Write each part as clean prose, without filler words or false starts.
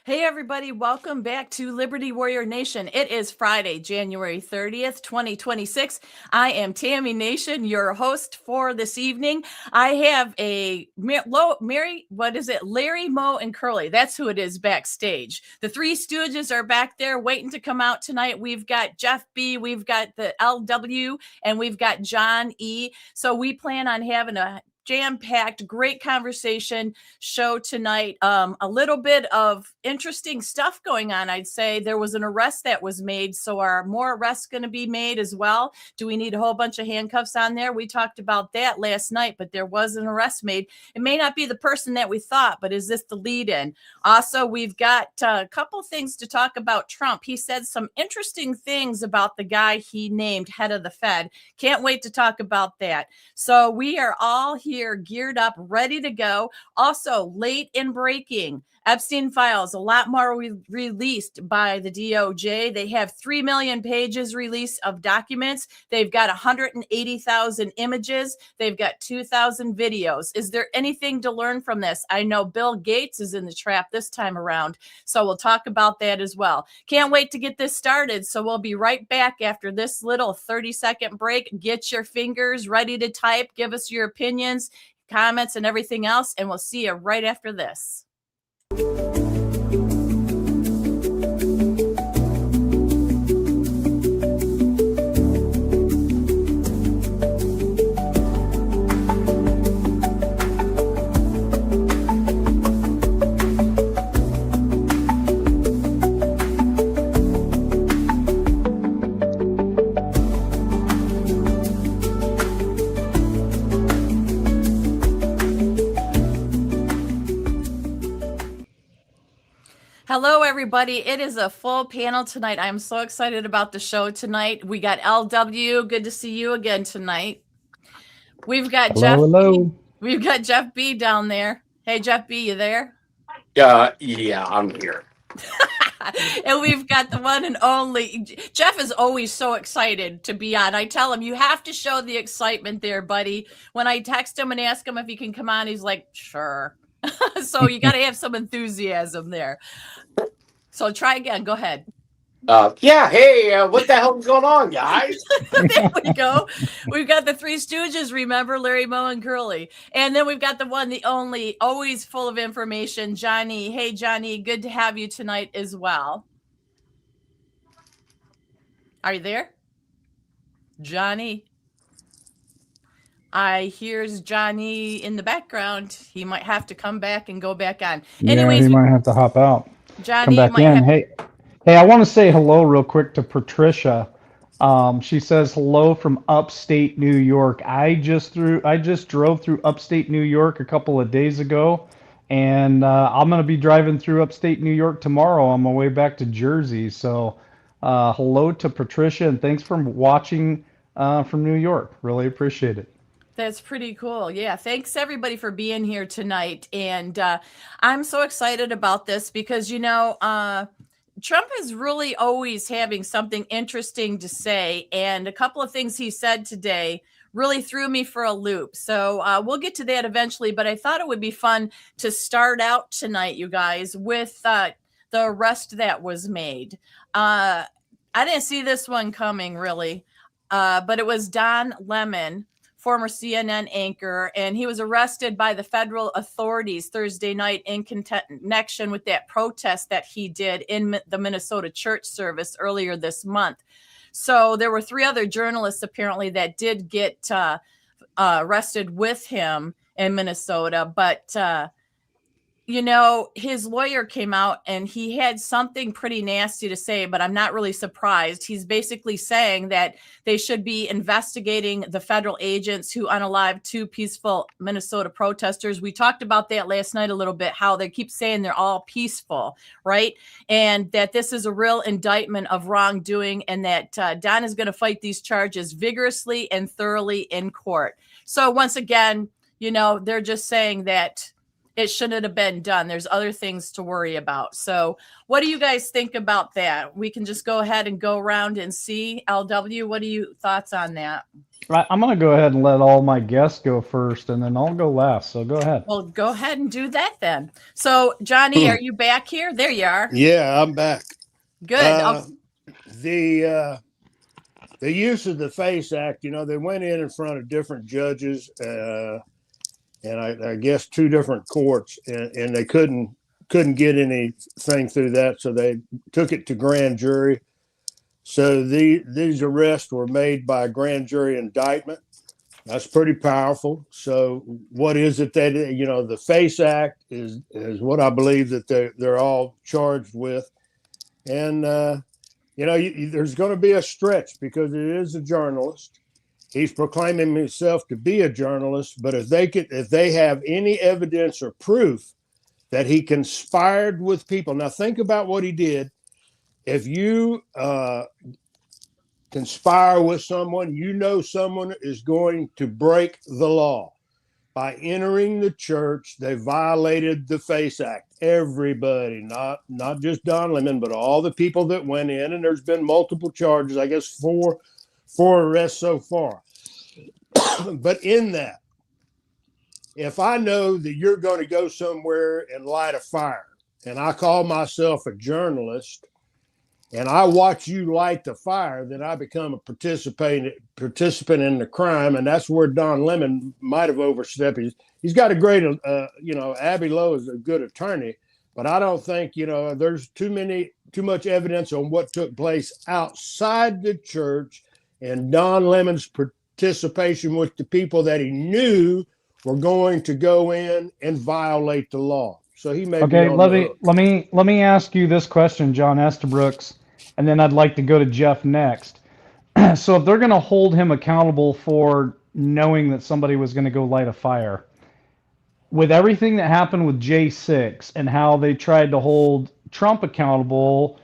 Hey, everybody, welcome back to Liberty Warrior Nation. It is Friday, January 30th, 2026. I am Tammy Nation, your host for this evening. I have Larry, Moe, and Curly. That's who it is backstage. The Three Stooges are back there waiting to come out tonight. We've got Jeff B., we've got the LW, and we've got John E. So we plan on having a jam-packed, great conversation show tonight. A little bit of interesting stuff going on, I'd say. There was an arrest that was made, so are more arrests going to be made as well? Do we need a whole bunch of handcuffs on there? We talked about that last night, but there was an arrest made. It may not be the person that we thought, but is this the lead-in? Also, we've got a couple things to talk about Trump. He said some interesting things about the guy he named head of the Fed. Can't wait to talk about that. So we are all here geared up, ready to go. Also, late in breaking, Epstein files, a lot more released by the DOJ. They have 3 million pages released of documents. They've got 180,000 images. They've got 2,000 videos. Is there anything to learn from this? I know Bill Gates is in the trap this time around, so we'll talk about that as well. Can't wait to get this started, so we'll be right back after this little 30-second break. Get your fingers ready to type. Give us your opinions, comments, and everything else, and we'll see you right after this. Hello, everybody. It is a full panel tonight. I'm so excited about the show tonight. We got LW. Good to see you again tonight. We've got Jeff. Hello. We've got Jeff B down there. Hey, Jeff B, you there? Yeah, I'm here. And we've got the one and only Jeff is always so excited to be on. I tell him, you have to show the excitement there, buddy. When I text him and ask him if he can come on, he's like, sure. So you got to have some enthusiasm there. So try again. Go ahead. Hey, what the hell is going on, guys? There we go. We've got the Three Stooges, remember, Larry, Moe, and Curly. And then we've got the one, the only, always full of information, Johnny. Hey, Johnny, good to have you tonight as well. Are you there? Johnny? I hears Johnny in the background. He might have to come back and go back on. Anyways, he might have to hop out. Johnny, come back in. Hey, I want to say hello real quick to Patricia. She says hello from upstate New York. I just drove through upstate New York a couple of days ago, and I'm going to be driving through upstate New York tomorrow on my way back to Jersey. So hello to Patricia, and thanks for watching from New York. Really appreciate it. That's pretty cool. Yeah. Thanks everybody for being here tonight. And I'm so excited about this because, Trump is really always having something interesting to say. And a couple of things he said today really threw me for a loop. So we'll get to that eventually. But I thought it would be fun to start out tonight, you guys, with the arrest that was made. I didn't see this one coming, really. But it was Don Lemon, former CNN anchor, and he was arrested by the federal authorities Thursday night in connection with that protest that he did in the Minnesota church service earlier this month. So there were 3 other journalists apparently that did get arrested with him in Minnesota, but his lawyer came out and he had something pretty nasty to say, but I'm not really surprised. He's basically saying that they should be investigating the federal agents who unalived 2 peaceful Minnesota protesters. We talked about that last night a little bit, how they keep saying they're all peaceful, right? And that this is a real indictment of wrongdoing, and that Don is going to fight these charges vigorously and thoroughly in court. So once again, they're just saying that, it shouldn't have been done. There's other things to worry about. So what do you guys think about that? We can just go ahead and go around and see. LW, what are you thoughts on that? Right, I'm going to go ahead and let all my guests go first, and then I'll go last. So go ahead. Well, go ahead and do that then. So, Johnny, are you back here? There you are. Yeah, I'm back. Good. The use of the FACE Act, they went in front of different judges, and I guess 2 different courts, and they couldn't get anything through that, so they took it to grand jury. So these arrests were made by a grand jury indictment. That's pretty powerful. So what is it that, the FACE Act is what I believe that they're all charged with. And, there's going to be a stretch because it is a journalist. He's proclaiming himself to be a journalist, but if they have any evidence or proof that he conspired with people. Now think about what he did. If you conspire with someone, someone is going to break the law. By entering the church, they violated the FACE Act. Everybody, not just Don Lemon, but all the people that went in, and there's been multiple charges, I guess 4 arrests so far. But in that, if I know that you're going to go somewhere and light a fire, and I call myself a journalist, and I watch you light the fire, then I become a participant in the crime, and that's where Don Lemon might have overstepped. He's got a great, Abby Lowe is a good attorney, but I don't think there's too much evidence on what took place outside the church and Don Lemon's participation with the people that he knew were going to go in and violate the law. So he may be on the hook. Let me ask you this question, John Estabrooks, and then I'd like to go to Jeff next. So if they're going to hold him accountable for knowing that somebody was going to go light a fire, with everything that happened with J6 and how they tried to hold Trump accountable,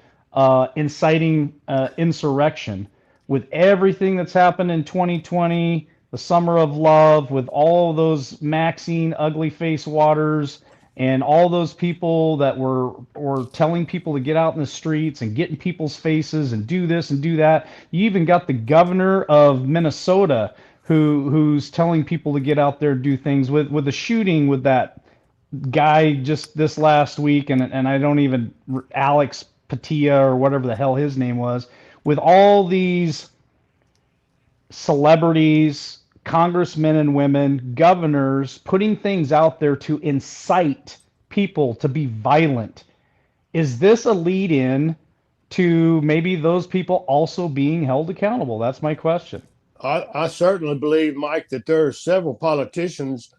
inciting insurrection, with everything that's happened in 2020, the summer of love, with all those Maxine ugly face waters and all those people that were telling people to get out in the streets and get in people's faces and do this and do that. You even got the governor of Minnesota who's telling people to get out there and do things, with the shooting with that guy just this last week, and I don't even, Alex Patia or whatever the hell his name was, with all these celebrities, congressmen and women, governors putting things out there to incite people to be violent. Is this a lead in to maybe those people also being held accountable? That's my question. I certainly believe, Mike, that there are several politicians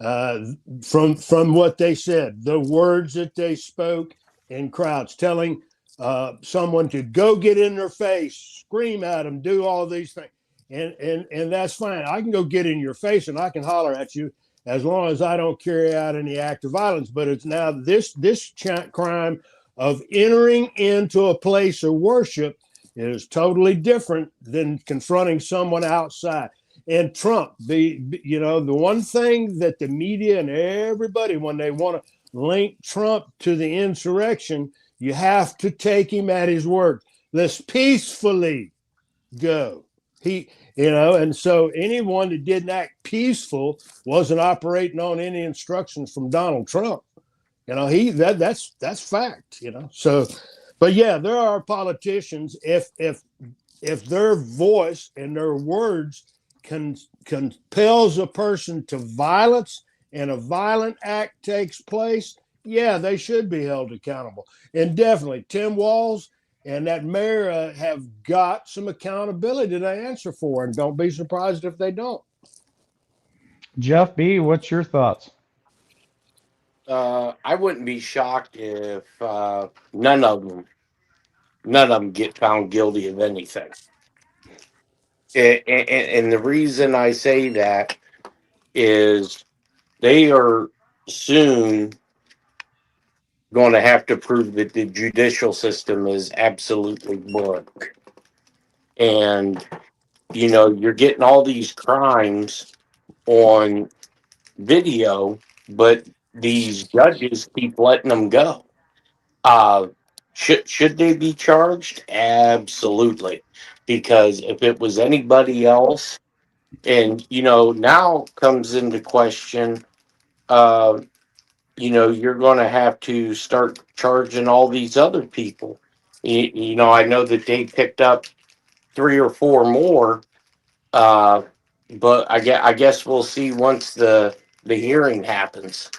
from what they said, the words that they spoke in crowds, telling someone to go get in their face, scream at them, do all these things. And that's fine. I can go get in your face and I can holler at you as long as I don't carry out any act of violence. But it's now this crime of entering into a place of worship is totally different than confronting someone outside. And Trump, the one thing that the media and everybody, when they want to link Trump to the insurrection, you have to take him at his word. Let's peacefully go. And so anyone that didn't act peaceful wasn't operating on any instructions from Donald Trump. That's fact. So, but yeah, there are politicians. If their voice and their words compels a person to violence and a violent act takes place, yeah, they should be held accountable. And definitely Tim Walz and that mayor have got some accountability to answer for, and don't be surprised if they don't. Jeff B., what's your thoughts? I wouldn't be shocked if none of them get found guilty of anything. And the reason I say that is they are soon going to have to prove that the judicial system is absolutely broke. And, you're getting all these crimes on video, but these judges keep letting them go. Uh, should they be charged? Absolutely, because if it was anybody else, and now comes into question. Uh, you're going to have to start charging all these other people. I know that they picked up 3 or 4 more, uh, but I guess we'll see once the hearing happens.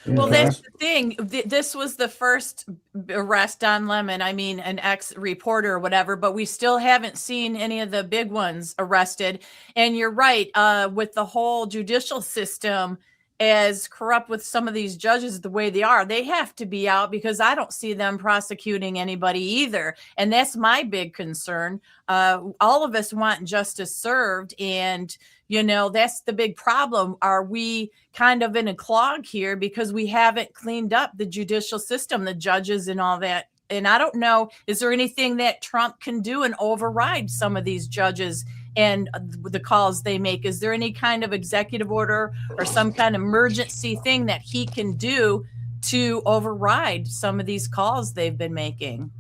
Well, Okay. that's the thing. This was the first arrest on Lemon. I mean, an ex-reporter or whatever, but we still haven't seen any of the big ones arrested. And you're right, with the whole judicial system as corrupt with some of these judges the way they are, they have to be out because I don't see them prosecuting anybody either. And that's my big concern. All of us want justice served, and that's the big problem. Are we kind of in a clog here because we haven't cleaned up the judicial system, the judges and all that? And I don't know, is there anything that Trump can do and override some of these judges and the calls they make? Is there any kind of executive order or some kind of emergency thing that he can do to override some of these calls they've been making?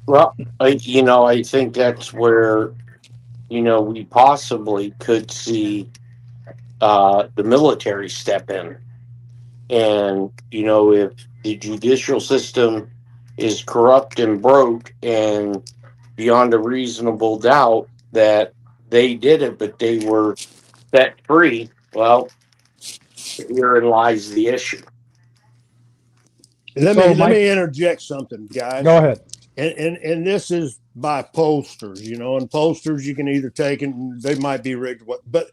Well, I think that's where we possibly could see the military step in. And, if the judicial system is corrupt and broke and beyond a reasonable doubt that they did it, but they were set free, well, herein lies the issue. Let So, me Mike- interject something, guys. Go ahead. And this is by pollsters, and pollsters you can either take and they might be rigged. But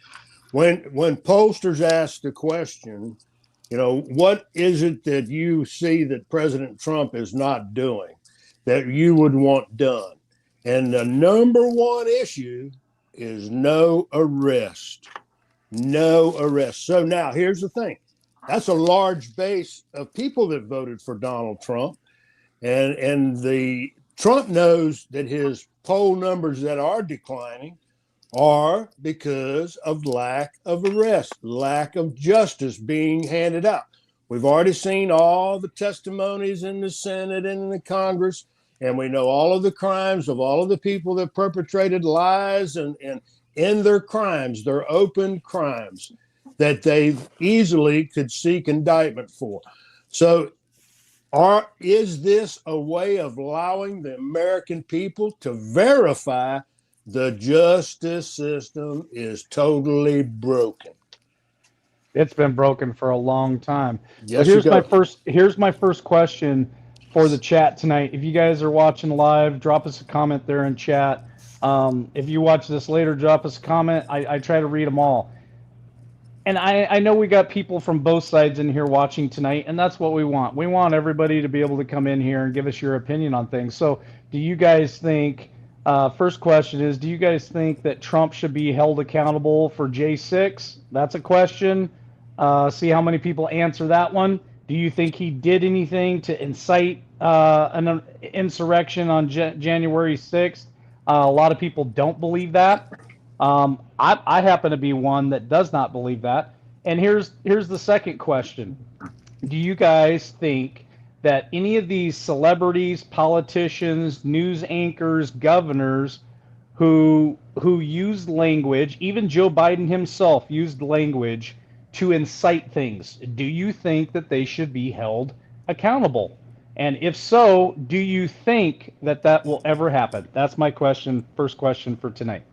when pollsters ask the question, what is it that you see that President Trump is not doing that you would want done? And the number one issue is no arrest. No arrest. So now here's the thing. That's a large base of people that voted for Donald Trump. And the Trump knows that his poll numbers that are declining are because of lack of arrest, lack of justice being handed out. We've already seen all the testimonies in the Senate and in the Congress, and we know all of the crimes of all of the people that perpetrated lies and in their crimes, their open crimes that they easily could seek indictment for. So is this a way of allowing the American people to verify the justice system is totally broken? It's been broken for a long time. Yes, So here's my first question for the chat tonight. If you guys are watching live, drop us a comment there in chat. If you watch this later, drop us a comment. I try to read them all. And I know we got people from both sides in here watching tonight, and that's what we want. We want everybody to be able to come in here and give us your opinion on things. So do you guys think, first question is, do you guys think that Trump should be held accountable for J6? That's a question. See how many people answer that one. Do you think he did anything to incite an insurrection on January 6th? A lot of people don't believe that. I happen to be one that does not believe that. And here's the second question. Do you guys think that any of these celebrities, politicians, news anchors, governors who used language, even Joe Biden himself used language to incite things, do you think that they should be held accountable? And if so, do you think that will ever happen? That's my question, first question for tonight.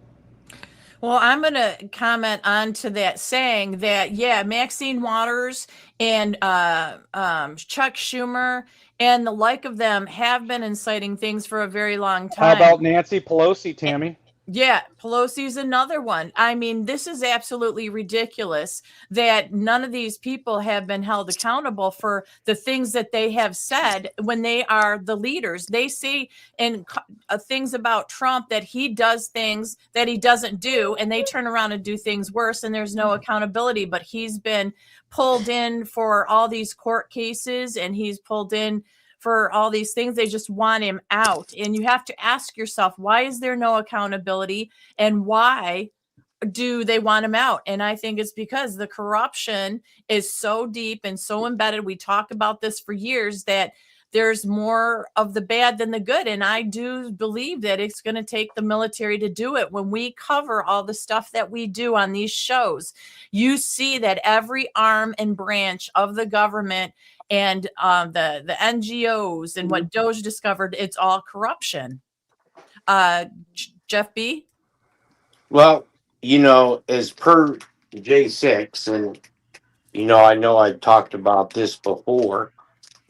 Well, I'm going to comment on to that, saying that, yeah, Maxine Waters and Chuck Schumer and the like of them have been inciting things for a very long time. How about Nancy Pelosi, Tammy? Yeah, Pelosi's another one. I mean, this is absolutely ridiculous that none of these people have been held accountable for the things that they have said when they are the leaders. They say things about Trump that he does things that he doesn't do, and they turn around and do things worse, and there's no accountability. But he's been pulled in for all these court cases, and he's pulled in for all these things. They just want him out. And you have to ask yourself, why is there no accountability? And why do they want him out? And I think it's because the corruption is so deep and so embedded. We talk about this for years, that there's more of the bad than the good. And I do believe that it's going to take the military to do it. When we cover all the stuff that we do on these shows, you see that every arm and branch of the government and the NGOs and what Doge discovered, it's all corruption. Jeff B? Well, as per J6, and I know I talked about this before,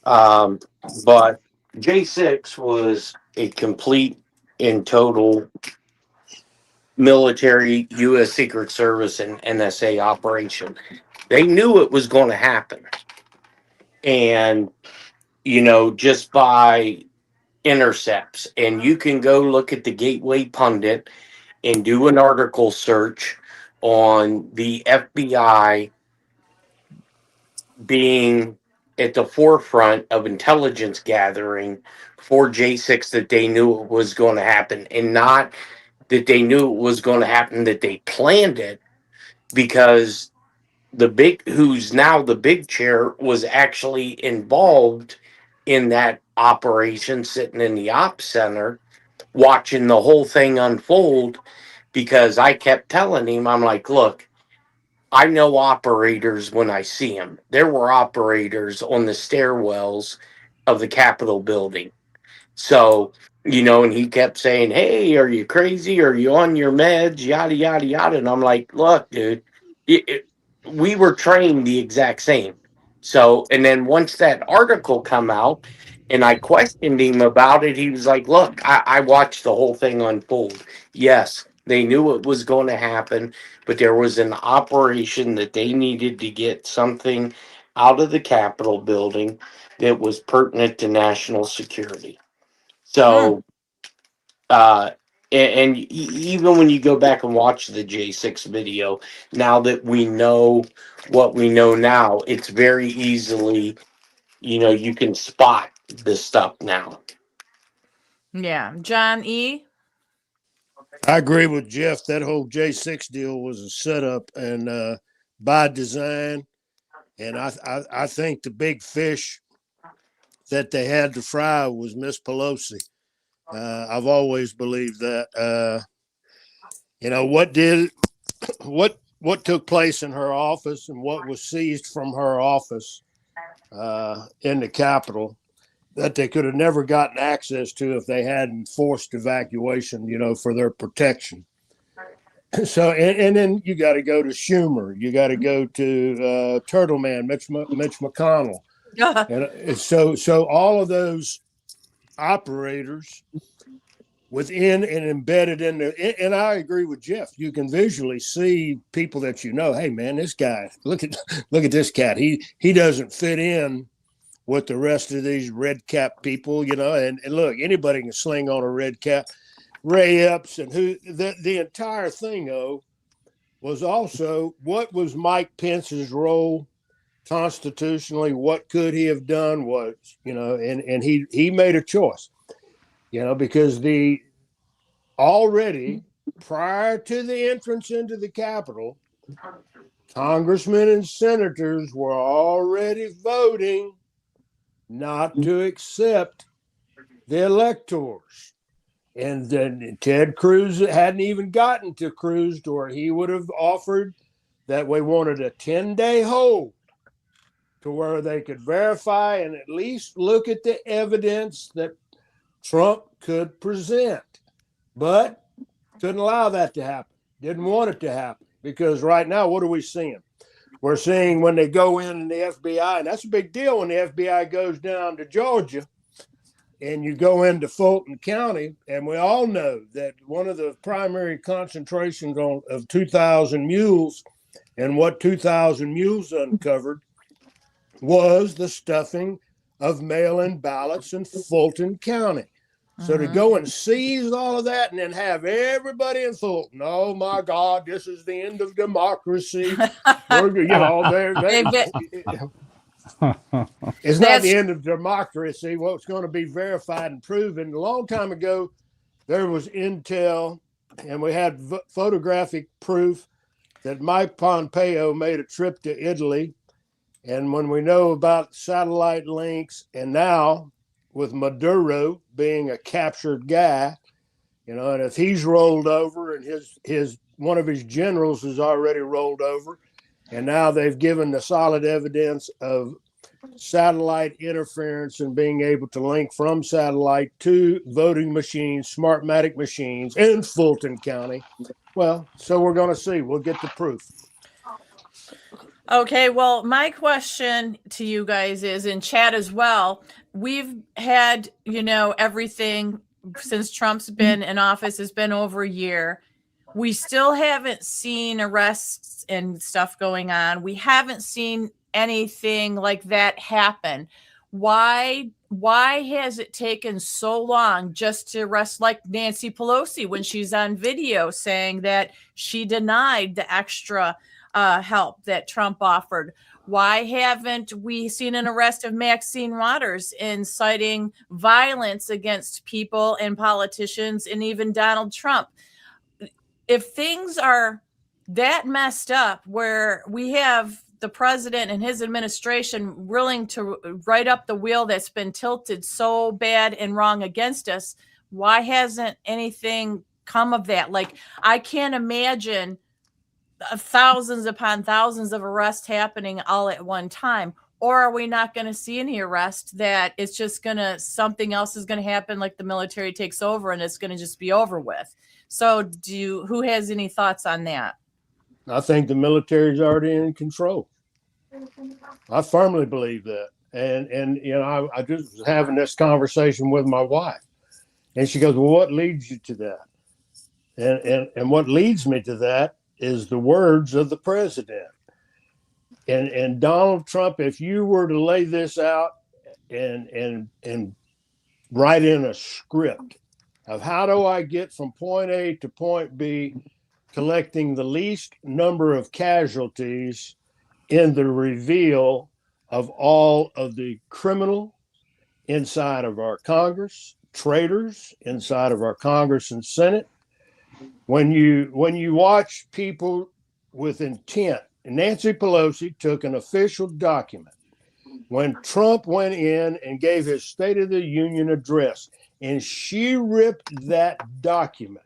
but J6 was a complete and total military U.S. Secret Service and NSA operation. They knew it was going to happen. And, just by intercepts. And you can go look at the Gateway Pundit and do an article search on the FBI being at the forefront of intelligence gathering for J6, that they knew it was going to happen, and not that they knew it was going to happen, that they planned it, because who's now the big chair was actually involved in that operation, sitting in the ops center watching the whole thing unfold. Because I kept telling him, I'm like, look, I know operators when I see them. There were operators on the stairwells of the Capitol building. So, and he kept saying, hey, are you crazy? Are you on your meds? Yada, yada, yada. And I'm like, look, dude, we were trained the exact same. So, and then once that article come out and I questioned him about it, he was like, look, I watched the whole thing unfold. Yes, they knew it was going to happen, but there was an operation that they needed to get something out of the Capitol building that was pertinent to national security. So, even when you go back and watch the J6 video, now that we know what we know now, it's very easily, you can spot this stuff now. Yeah. John E? I agree with Jeff. That whole J6 deal was a setup and by design. And I think the big fish that they had to fry was Miss Pelosi. I've always believed that. What took place in her office and what was seized from her office in the Capitol, that they could have never gotten access to if they hadn't forced evacuation, for their protection. So, and then you got to go to Schumer, you got to go to Turtle Man, Mitch McConnell, and so all of those operators within and embedded in the, and I agree with Jeff. You can visually see people that hey man, this guy, look at this cat. He doesn't fit in with the rest of these red cap people, and look, anybody can sling on a red cap. Ray Epps and the entire thing was also, what was Mike Pence's role constitutionally? What could he have done? Was, and he made a choice, because already prior to the entrance into the Capitol, congressmen and senators were already voting not to accept the electors. And then Ted Cruz hadn't even gotten to Cruz, or he would have offered that we wanted a 10-day hold to where they could verify and at least look at the evidence that Trump could present. But couldn't allow that to happen. Didn't want it to happen, because right now, what are we seeing? We're seeing when they go in the FBI, and that's a big deal when the FBI goes down to Georgia and you go into Fulton County, and we all know that one of the primary concentrations of 2,000 mules, and what 2,000 mules uncovered was the stuffing of mail-in ballots in Fulton County. So to go and seize all of that and then have everybody in Fulton, oh my God, this is the end of democracy. It's not the end of democracy. What's going to be verified and proven. A long time ago, there was intel and we had photographic proof that Mike Pompeo made a trip to Italy. And when we know about satellite links, and now with Maduro being a captured guy, and if he's rolled over and his one of his generals is already rolled over, and now they've given the solid evidence of satellite interference and being able to link from satellite to voting machines, Smartmatic machines in Fulton County. Well, so we're going to see. We'll get the proof. Okay, well, my question to you guys is in chat as well. We've had, everything since Trump's been in office has been over a year. We still haven't seen arrests and stuff going on. We haven't seen anything like that happen. Why has it taken so long just to arrest like Nancy Pelosi when she's on video saying that she denied the extra help that Trump offered? Why haven't we seen an arrest of Maxine Waters inciting violence against people and politicians and even Donald Trump? If things are that messed up where we have the president and his administration willing to right up the wheel that's been tilted so bad and wrong against us, why hasn't anything come of that? Like, I can't imagine thousands upon thousands of arrests happening all at one time. Or are we not going to see any arrest, that it's just something else is going to happen, like the military takes over and it's going to just be over with? So who has any thoughts on that? I think the military is already in control. I firmly believe that. And I just was having this conversation with my wife, and she goes, well, what leads you to that? And what leads me to that is the words of the president. And Donald Trump, if you were to lay this out and write in a script of how do I get from point A to point B, collecting the least number of casualties in the reveal of all of the criminal inside of our Congress, traitors inside of our Congress and Senate. When you watch people with intent, Nancy Pelosi took an official document when Trump went in and gave his State of the Union address, and she ripped that document.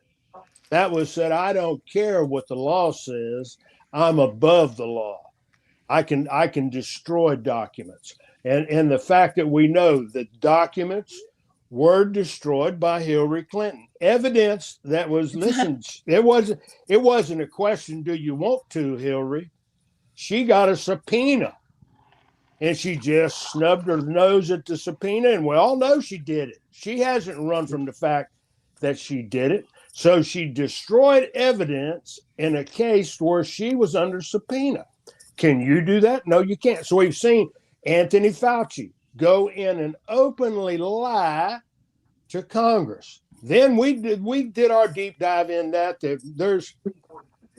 That was said, I don't care what the law says. I'm above the law. I can destroy documents. And the fact that we know that documents were destroyed by Hillary Clinton, evidence that was listened. It wasn't a question, do you want to, Hillary? She got a subpoena, and she just snubbed her nose at the subpoena, and we all know she did it. She hasn't run from the fact that she did it. So she destroyed evidence in a case where she was under subpoena. Can you do that? No, you can't. So we've seen Anthony Fauci go in and openly lie to Congress. Then we did our deep dive in that there's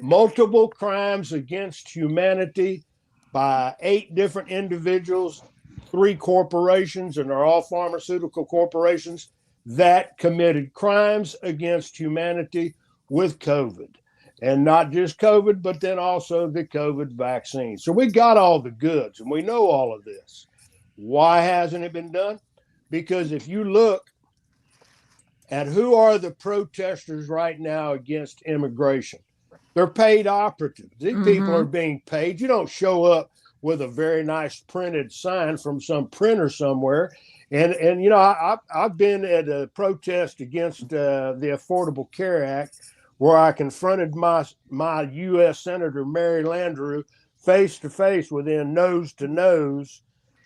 multiple crimes against humanity by 8 different individuals, 3 corporations, and they're all pharmaceutical corporations that committed crimes against humanity with COVID. And not just COVID, but then also the COVID vaccine. So we got all the goods, and we know all of this. Why hasn't it been done? Because if you look at who are the protesters right now against immigration, they're paid operatives. These people are being paid. You don't show up with a very nice printed sign from some printer somewhere. And I've been at a protest against the Affordable Care Act, where I confronted my U.S. Senator Mary Landrieu face to face, within nose to nose,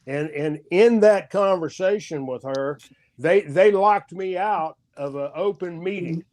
and in that conversation with her, they locked me out of an open meeting,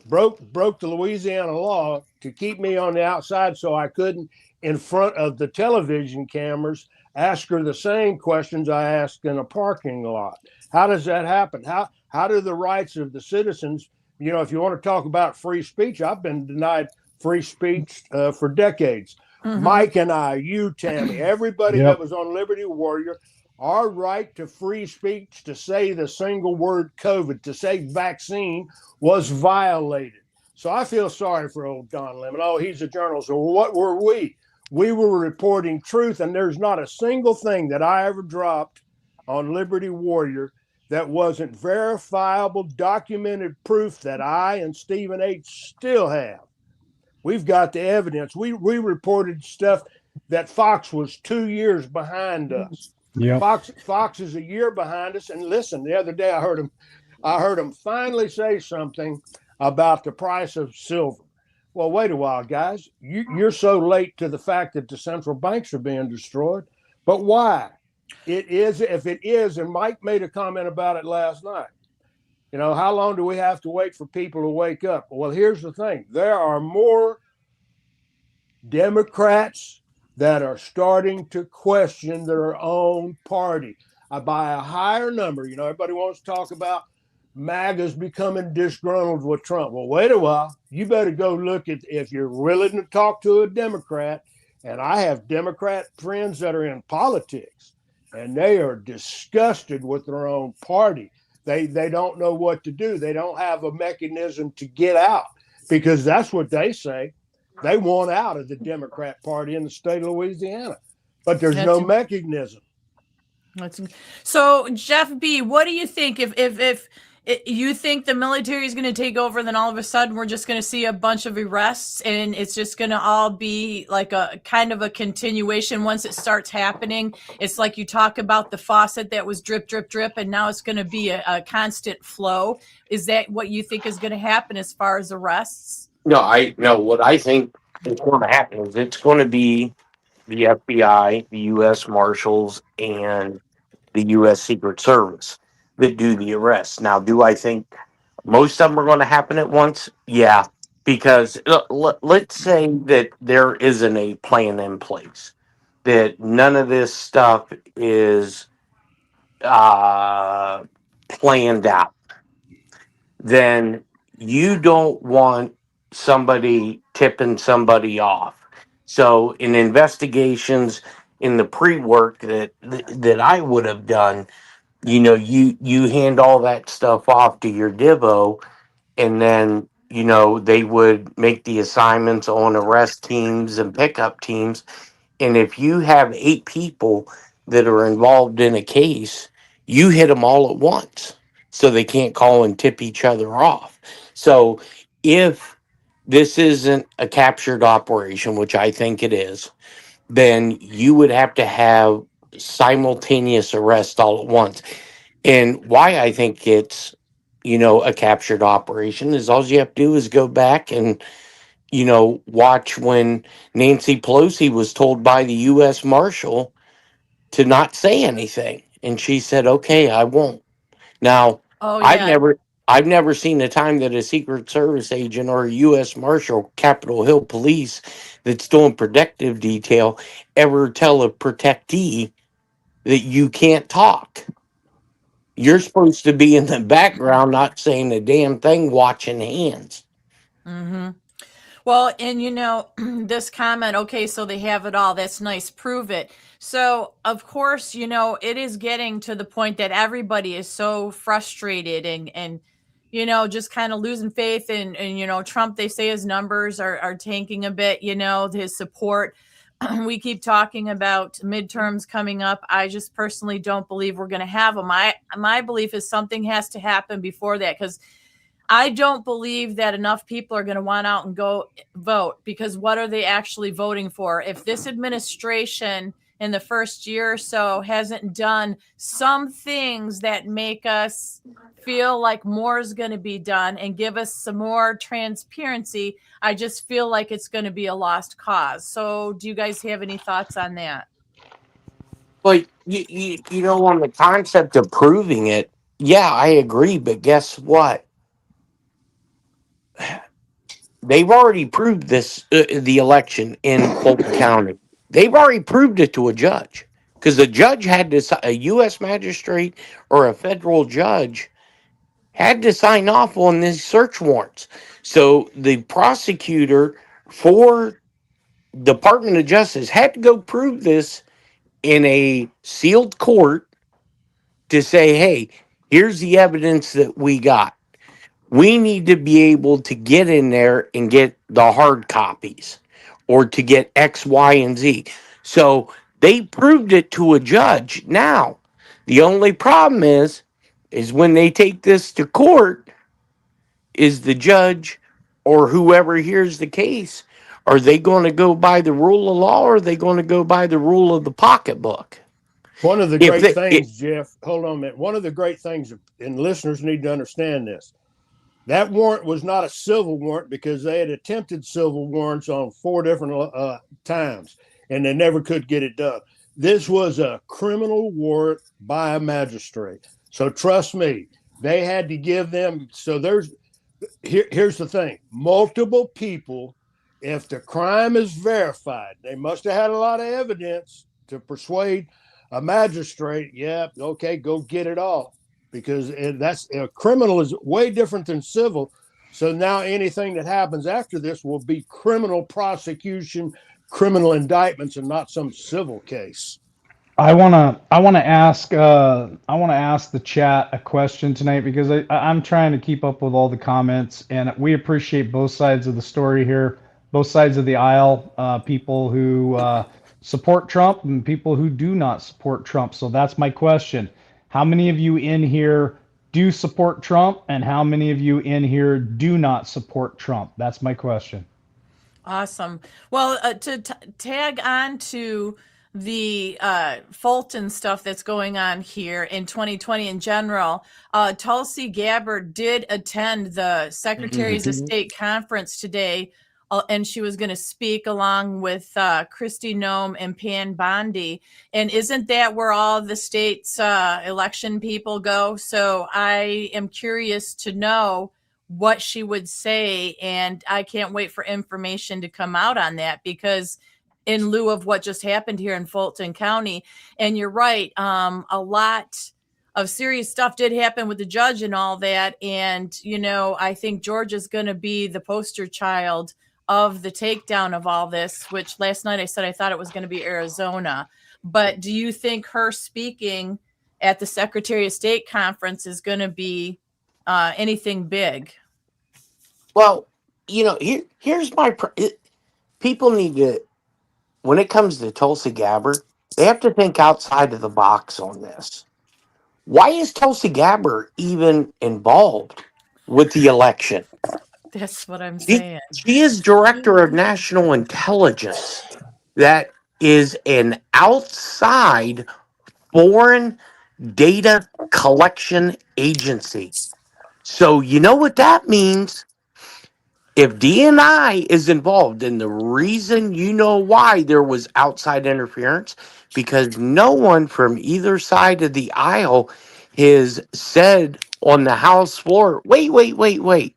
broke the Louisiana law to keep me on the outside, so I couldn't, in front of the television cameras, ask her the same questions I asked in a parking lot. How does that happen? How do the rights of the citizens? If you want to talk about free speech, I've been denied free speech for decades. Mike and I, you, Tammy, everybody that was on Liberty Warrior, our right to free speech, to say the single word COVID, to say vaccine, was violated. So I feel sorry for old Don Lemon. Oh, he's a journalist. So what were we? We were reporting truth, and there's not a single thing that I ever dropped on Liberty Warrior that wasn't verifiable, documented proof that I and Stephen H. still have. We've got the evidence. We reported stuff that Fox was 2 years behind us. Yep. Fox is a year behind us. And listen, the other day I heard him finally say something about the price of silver. Well, wait a while, guys. You're so late to the fact that the central banks are being destroyed. But why? It is, if it is, and Mike made a comment about it last night. You know, how long do we have to wait for people to wake up? Well, here's the thing. There are more Democrats that are starting to question their own party by a higher number. You know, everybody wants to talk about MAGA's becoming disgruntled with Trump. Well, wait a while. You better go look at, if you're willing to talk to a Democrat, and I have Democrat friends that are in politics, and they are disgusted with their own party. They don't know what to do. They don't have a mechanism to get out, because that's what they say. They want out of the Democrat Party in the state of Louisiana, but there's no mechanism. So, Jeff B., what do you think? If you think the military is going to take over, then all of a sudden we're just going to see a bunch of arrests, and it's just going to all be like a kind of a continuation once it starts happening? It's like you talk about the faucet that was drip, drip, drip, and now it's going to be a constant flow. Is that what you think is going to happen as far as arrests? No, what I think is going to happen is it's going to be the FBI, the U.S. Marshals, and the U.S. Secret Service that do the arrests. Now, do I think most of them are going to happen at once? Yeah, because let's say that there isn't a plan in place, that none of this stuff is planned out, then you don't want somebody tipping somebody off. So in investigations, in the pre-work that I would have done, you know, you hand all that stuff off to your divo, and then, you know, they would make the assignments on arrest teams and pickup teams. And if you have 8 people that are involved in a case, you hit them all at once, so they can't call and tip each other off. So if this isn't a captured operation, which I think it is, then you would have to have simultaneous arrest all at once. And why I think it's, you know, a captured operation is all you have to do is go back and, you know, watch when Nancy Pelosi was told by the U.S. Marshal to not say anything, and she said, "Okay, I won't." Now, Oh, I've yeah. never seen a time that a Secret Service agent or a U.S. Marshal, Capitol Hill Police, that's doing protective detail, ever tell a protectee that you can't talk. You're supposed to be in the background, not saying a damn thing, watching hands. Mm-hmm. Well, and you know, this comment, okay, so they have it all. That's nice. Prove it. So, of course, you know, it is getting to the point that everybody is so frustrated and you know, just kind of losing faith and you know, Trump, they say his numbers are tanking a bit, you know, his support. We keep talking about midterms coming up. I just personally don't believe we're going to have them. My belief is something has to happen before that, because I don't believe that enough people are going to want out and go vote, because what are they actually voting for? If this administration in the first year or so hasn't done some things that make us feel like more is going to be done and give us some more transparency, I just feel like it's going to be a lost cause. So do you guys have any thoughts on that? But you know, on the concept of proving it, yeah, I agree. But guess what? They've already proved this, the election in Fulton County. They've already proved it to a judge, because the judge had to, a U.S. magistrate or a federal judge had to sign off on these search warrants. So the prosecutor for Department of Justice had to go prove this in a sealed court to say, hey, here's the evidence that we got. We need to be able to get in there and get the hard copies or to get X, Y, and Z. So they proved it to a judge. Now, the only problem is when they take this to court, is the judge or whoever hears the case, are they going to go by the rule of law or are they going to go by the rule of the pocketbook? One of the If great they, things, Jeff, hold on a minute. One of the great things, and listeners need to understand this, that warrant was not a civil warrant because they had attempted civil warrants on 4 different times and they never could get it done. This was a criminal warrant by a magistrate. So trust me, they had to give them. So here's the thing: multiple people, if the crime is verified, they must have had a lot of evidence to persuade a magistrate. Yeah, okay, go get it all, because that's a criminal is way different than civil. So now anything that happens after this will be criminal prosecution, criminal indictments, and not some civil case. I wanna ask the chat a question tonight because I'm trying to keep up with all the comments, and we appreciate both sides of the story here, both sides of the aisle, people who support Trump and people who do not support Trump. So that's my question: how many of you in here do support Trump, and how many of you in here do not support Trump? That's my question. Awesome. Well, to tag on to the Fulton stuff that's going on here in 2020 in general, Tulsi Gabbard did attend the Secretaries of State conference today, and she was going to speak along with Kristi Noem and Pan Bondi. And isn't that where all the states' election people go? So I am curious to know what she would say, and I can't wait for information to come out on that, because in lieu of what just happened here in Fulton County, and you're right, a lot of serious stuff did happen with the judge and all that, and I think Georgia's going to be the poster child of the takedown of all this, which last night I said I thought it was going to be Arizona. But do you think her speaking at the Secretary of State conference is going to be anything big? well, here's my people need to, when it comes to Tulsi Gabbard, they have to think outside of the box on this. Why is Tulsi Gabbard even involved with the election? That's what I'm She, saying. she is director of national intelligence. That is an outside foreign data collection agency. So you know what that means? If DNI is involved, and the reason why there was outside interference, because no one from either side of the aisle has said on the House floor, wait.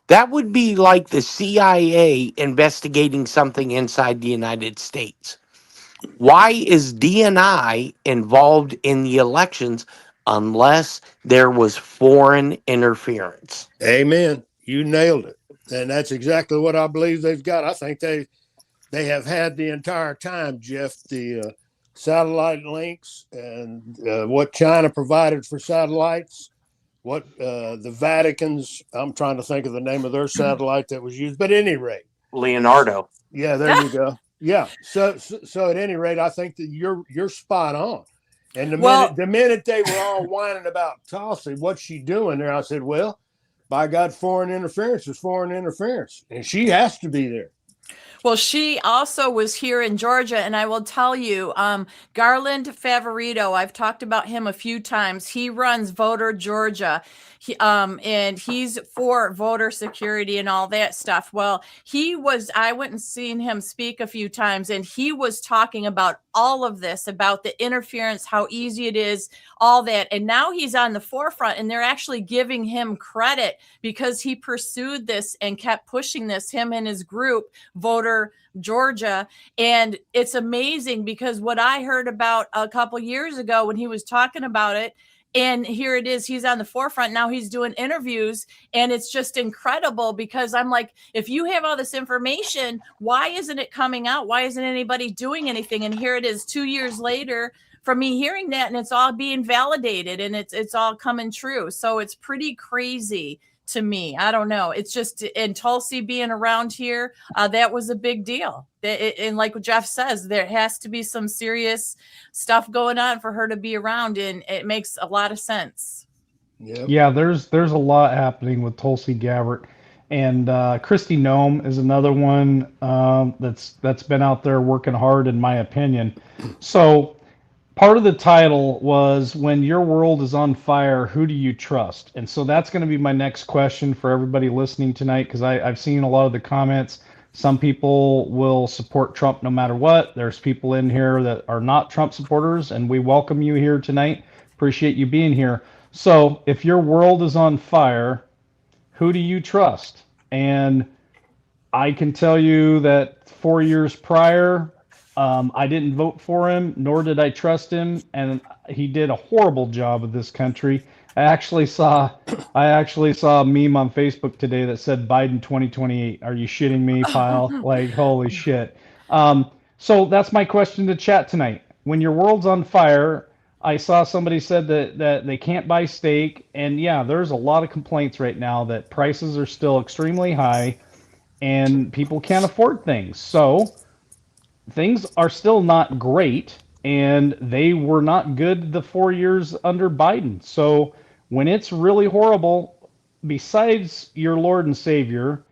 That would be like the CIA investigating something inside the United States. Why is DNI involved in the elections unless there was foreign interference? Amen. You nailed it. And that's exactly what I believe they've got. I think they have had the entire time, Jeff, the satellite links and what China provided for satellites, what the Vatican's, I'm trying to think of the name of their satellite that was used, but at any rate. Leonardo. Yeah, there you go. Yeah. So at any rate, I think that you're spot on. And the minute they were all whining about Tulsi, what's she doing there? I said, well, by God, foreign interference is foreign interference, and she has to be there. Well, she also was here in Georgia, and I will tell you, Garland Favorito, I've talked about him a few times. He runs Voter Georgia, and he's for voter security and all that stuff. Well, I went and seen him speak a few times, and he was talking about all of this, about the interference, how easy it is, all that. And now he's on the forefront, and they're actually giving him credit because he pursued this and kept pushing this, him and his group, Voter Georgia. And it's amazing because what I heard about a couple years ago when he was talking about it, and here it is, he's on the forefront. Now he's doing interviews, and it's just incredible because I'm like, if you have all this information, why isn't it coming out? Why isn't anybody doing anything? And here it is 2 years later from me hearing that, and it's all being validated, and it's all coming true. So it's pretty crazy to me. I don't know. It's just in Tulsi being around here, that was a big deal. And like what Jeff says, there has to be some serious stuff going on for her to be around, and it makes a lot of sense. Yep. Yeah, there's a lot happening with Tulsi Gabbard, and Christy Nome is another one that's been out there working hard, in my opinion. So part of the title was "When Your World is on Fire, Who Do You Trust?" And so that's going to be my next question for everybody listening tonight, because I've seen a lot of the comments. Some people will support Trump no matter what. There's people in here that are not Trump supporters, and we welcome you here tonight. Appreciate you being here. So, if your world is on fire, who do you trust? And I can tell you that 4 years prior, I didn't vote for him, nor did I trust him, and he did a horrible job of this country. I actually saw, I actually saw a meme on Facebook today that said Biden 2028. Are you shitting me, pile? Like, holy shit. So that's my question to chat tonight. When your world's on fire, I saw somebody said that they can't buy steak, and yeah, there's a lot of complaints right now that prices are still extremely high and people can't afford things. So things are still not great, and they were not good the 4 years under Biden. So when it's really horrible, besides your Lord and Savior,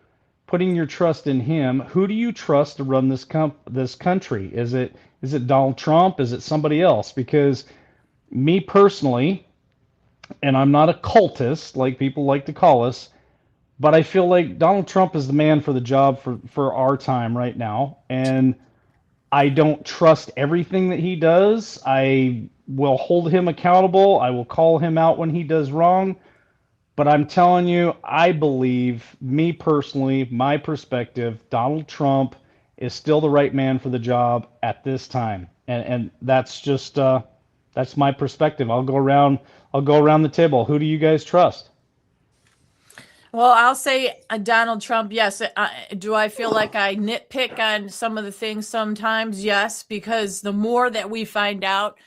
putting your trust in Him, who do you trust to run this country? Is it Donald Trump? Is it somebody else? Because me personally, and I'm not a cultist like people like to call us, but I feel like Donald Trump is the man for the job for our time right now. And I don't trust everything that he does. I will hold him accountable. I will call him out when he does wrong. But I'm telling you, I believe, me personally, my perspective, Donald Trump is still the right man for the job at this time. And that's just that's my perspective. I'll go around the table. Who do you guys trust? Well, I'll say Donald Trump. Yes. Do I feel like I nitpick on some of the things sometimes? Yes, because the more that we find out,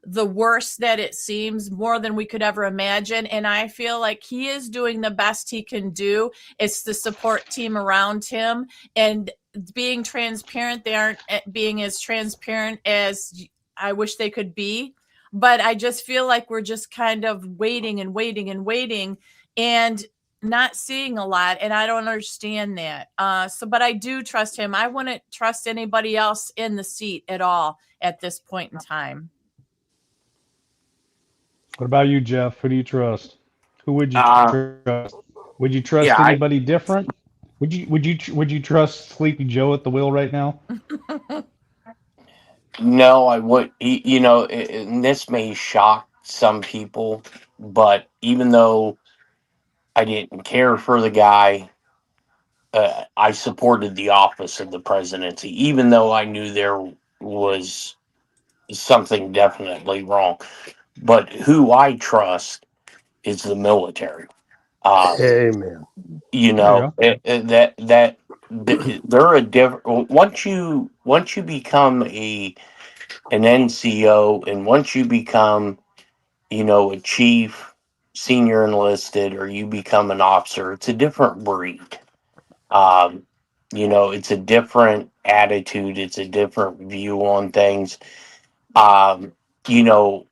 the worse that it seems, more than we could ever imagine. And I feel like he is doing the best he can do. It's the support team around him and being transparent. They aren't being as transparent as I wish they could be. But I just feel like we're just kind of waiting and waiting and waiting and not seeing a lot. And I don't understand that. But I do trust him. I wouldn't trust anybody else in the seat at all at this point in time. What about you, Jeff? Who do you trust? Who would you Uh, trust? Would you trust yeah, anybody different? Would you trust Sleepy Joe at the wheel right now? no, I would. You know, and this may shock some people, but even though I didn't care for the guy, I supported the office of the presidency, even though I knew there was something definitely wrong. But who I trust is the military. Um, Amen. you There you know go. they're a different. Once you become an NCO, and once you become a chief, senior enlisted, or you become an officer, it's a different breed. Um, it's a different attitude. It's a different view on things. Um, you know,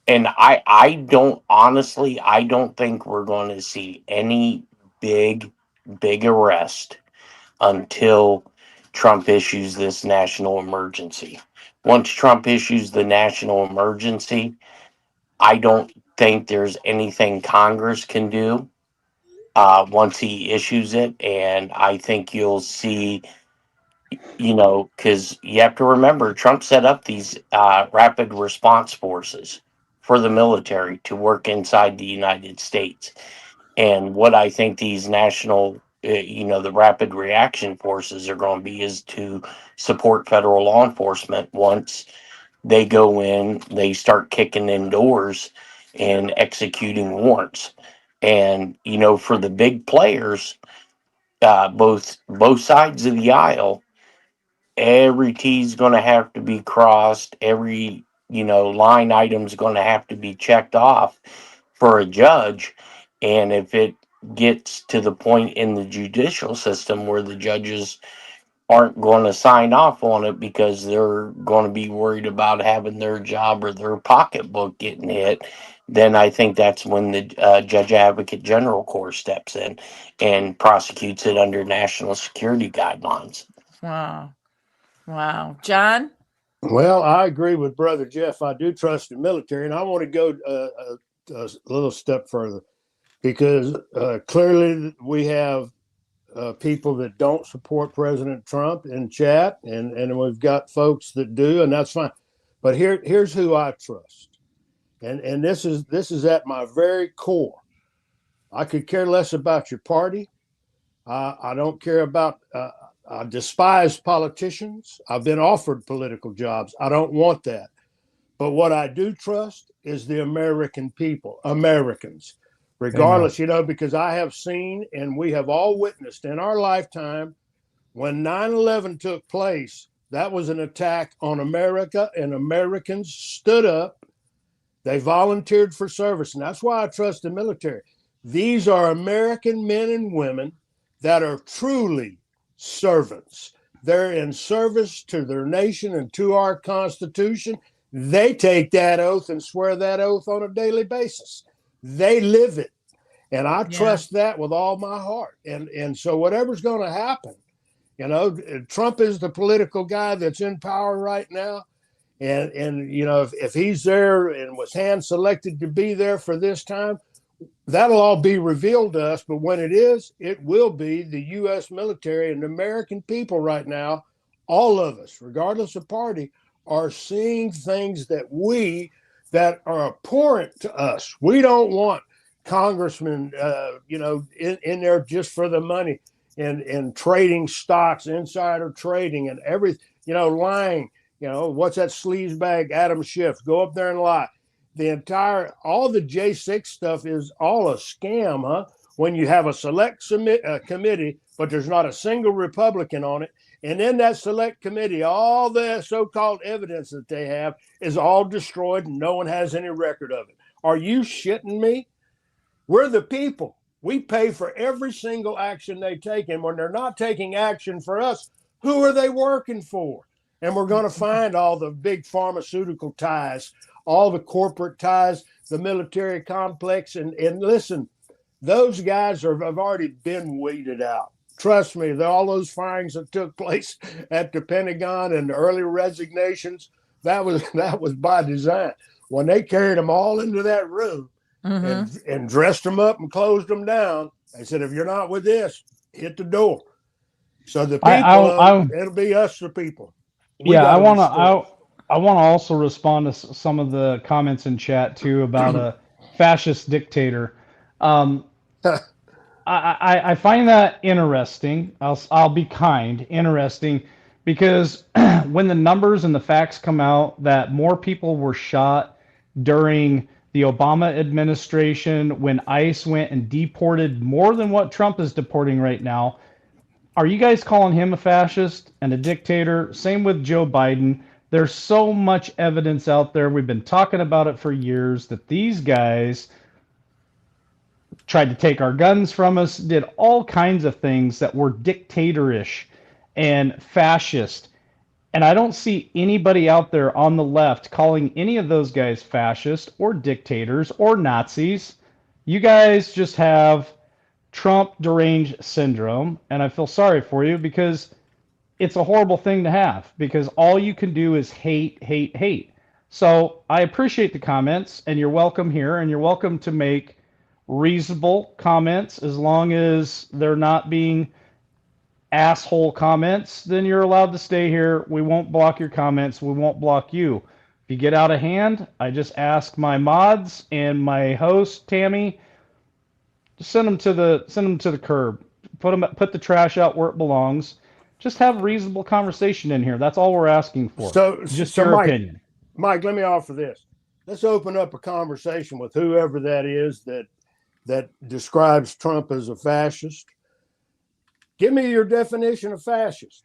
and I don't think we're going to see any big, big arrest until Trump issues this national emergency. Once Trump issues the national emergency, I don't think there's anything Congress can do once he issues it. And I think you'll see, because you have to remember, Trump set up these rapid response forces for the military to work inside the United States. And what I think these national, the rapid reaction forces are going to be is to support federal law enforcement once they go in, they start kicking in doors and executing warrants. And, for the big players, both sides of the aisle, every T's going to have to be crossed. Every, line item's going to have to be checked off for a judge. And if it gets to the point in the judicial system where the judges aren't going to sign off on it because they're going to be worried about having their job or their pocketbook getting hit, then I think that's when the Judge Advocate General Corps steps in and prosecutes it under national security guidelines. Wow. Wow. John? Well, I agree with Brother Jeff. I do trust the military, and I want to go a little step further because clearly we have people that don't support President Trump in chat, and we've got folks that do, and that's fine. But here's who I trust, and this is at my very core. I could care less about your party. I don't care about. I despise politicians. I've been offered political jobs. I don't want that. But what I do trust is the American people, Americans, regardless, because I have seen and we have all witnessed in our lifetime when 9/11 took place, that was an attack on America, and Americans stood up. They volunteered for service. And that's why I trust the military. These are American men and women that are truly servants. They're in service to their nation and to our Constitution. They take that oath and swear that oath on a daily basis. They live it. And I trust that with all my heart. And so whatever's going to happen, Trump is the political guy that's in power right now. And if he's there and was hand selected to be there for this time, that'll all be revealed to us. But when it will be the U.S. military and the American people right now, all of us, regardless of party, are seeing things that are abhorrent to us. We don't want congressmen, in there just for the money and trading stocks, insider trading and everything, lying. What's that sleazebag Adam Schiff? Go up there and lie. All the J6 stuff is all a scam, huh? When you have a select committee, but there's not a single Republican on it. And then that select committee, all the so-called evidence that they have is all destroyed and no one has any record of it. Are you shitting me? We're the people. We pay for every single action they take. And when they're not taking action for us, who are they working for? And we're going to find all the big pharmaceutical ties, all the corporate ties, the military complex. And listen, those guys have already been weeded out. Trust me, all those firings that took place at the Pentagon and the early resignations, that was by design. When they carried them all into that room and dressed them up and closed them down, they said, if you're not with this, hit the door. So the people, it'll be us, the people. I want to also respond to some of the comments in chat too about a fascist dictator. I find that interesting. I'll be kind, interesting, because when the numbers and the facts come out that more people were shot during the Obama administration, when ICE went and deported more than what Trump is deporting right now, are you guys calling him a fascist and a dictator? Same with Joe Biden. There's so much evidence out there. We've been talking about it for years that these guys tried to take our guns from us, did all kinds of things that were dictatorish and fascist. And I don't see anybody out there on the left calling any of those guys fascist or dictators or Nazis. You guys just have Trump deranged syndrome, and I feel sorry for you because it's a horrible thing to have, because all you can do is hate, hate, hate. So I appreciate the comments, and you're welcome here, and you're welcome to make reasonable comments as long as they're not being asshole comments. Then you're allowed to stay here. We won't block your comments. We won't block you. If you get out of hand, I just ask my mods and my host Tammy, just send them to the curb. Put the trash out where it belongs. Just have reasonable conversation in here. That's all we're asking for. Just your opinion. Mike, let me offer this. Let's open up a conversation with whoever that is that describes Trump as a fascist. Give me your definition of fascist.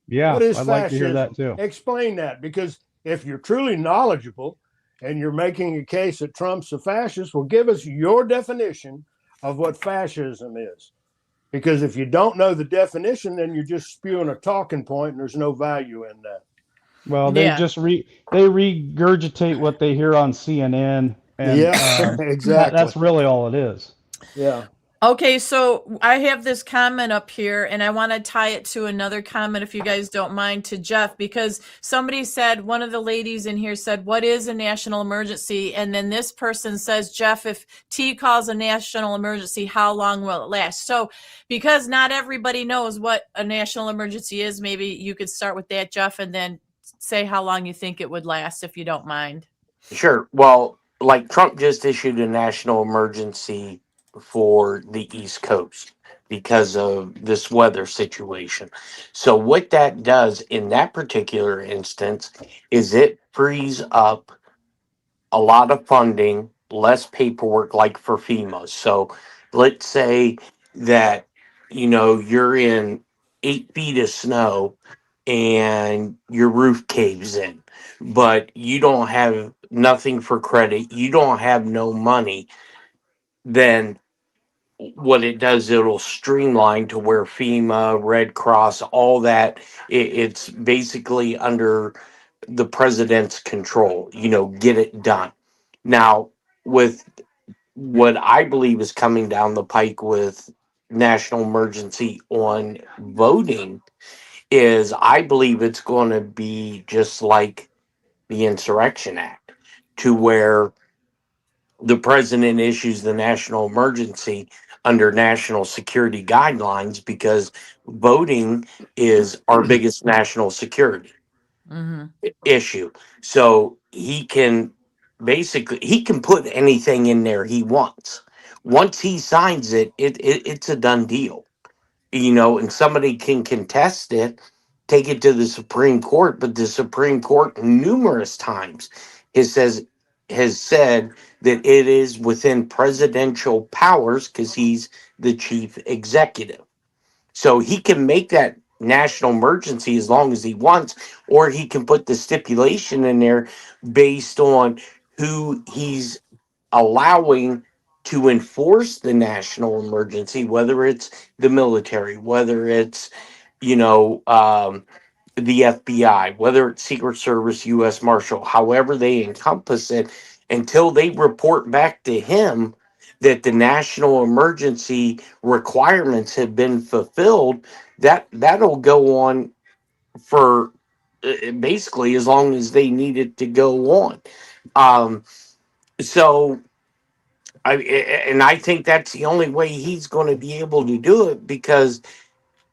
Yeah, what is I'd fascism? like to hear that too. Explain that, because if you're truly knowledgeable and you're making a case that Trump's a fascist, well, give us your definition of what fascism is. Because if you don't know the definition, then you're just spewing a talking point, and there's no value in that. Well, they Yeah. just they regurgitate what they hear on CNN, and Yeah, that's exactly. really all it is. Yeah. Okay, so I have this comment up here, and I want to tie it to another comment, if you guys don't mind, to Jeff, because somebody said, one of the ladies in here said, what is a national emergency? And then this person says, Jeff, if T calls a national emergency, how long will it last? So because not everybody knows what a national emergency is, maybe you could start with that, Jeff, and then say how long you think it would last, if you don't mind. Sure. Well, like Trump just issued a national emergency for the East Coast because of this weather situation. So, what that does in that particular instance is it frees up a lot of funding, less paperwork, like for FEMA. So, let's say that you're in 8 feet of snow and your roof caves in, but you don't have nothing for credit, you don't have no money. Then what it does, it'll streamline to where FEMA, Red Cross, all that, it's basically under the president's control, get it done. Now, with what I believe is coming down the pike with national emergency on voting, is I believe it's going to be just like the Insurrection Act, to where the president issues the national emergency under national security guidelines, because voting is our biggest national security Mm-hmm. issue. So he can put anything in there he wants. Once he signs it, it's a done deal. And somebody can contest it, take it to the Supreme Court, but the Supreme Court numerous times has says has said that it is within presidential powers, because he's the chief executive. So he can make that national emergency as long as he wants, or he can put the stipulation in there based on who he's allowing to enforce the national emergency, whether it's the military, whether it's, you know, um, the FBI, whether it's Secret Service, U.S. Marshal, however they encompass it, until they report back to him that the national emergency requirements have been fulfilled. That'll go on for basically as long as they need it to go on. Um, so I think that's the only way he's going to be able to do it, because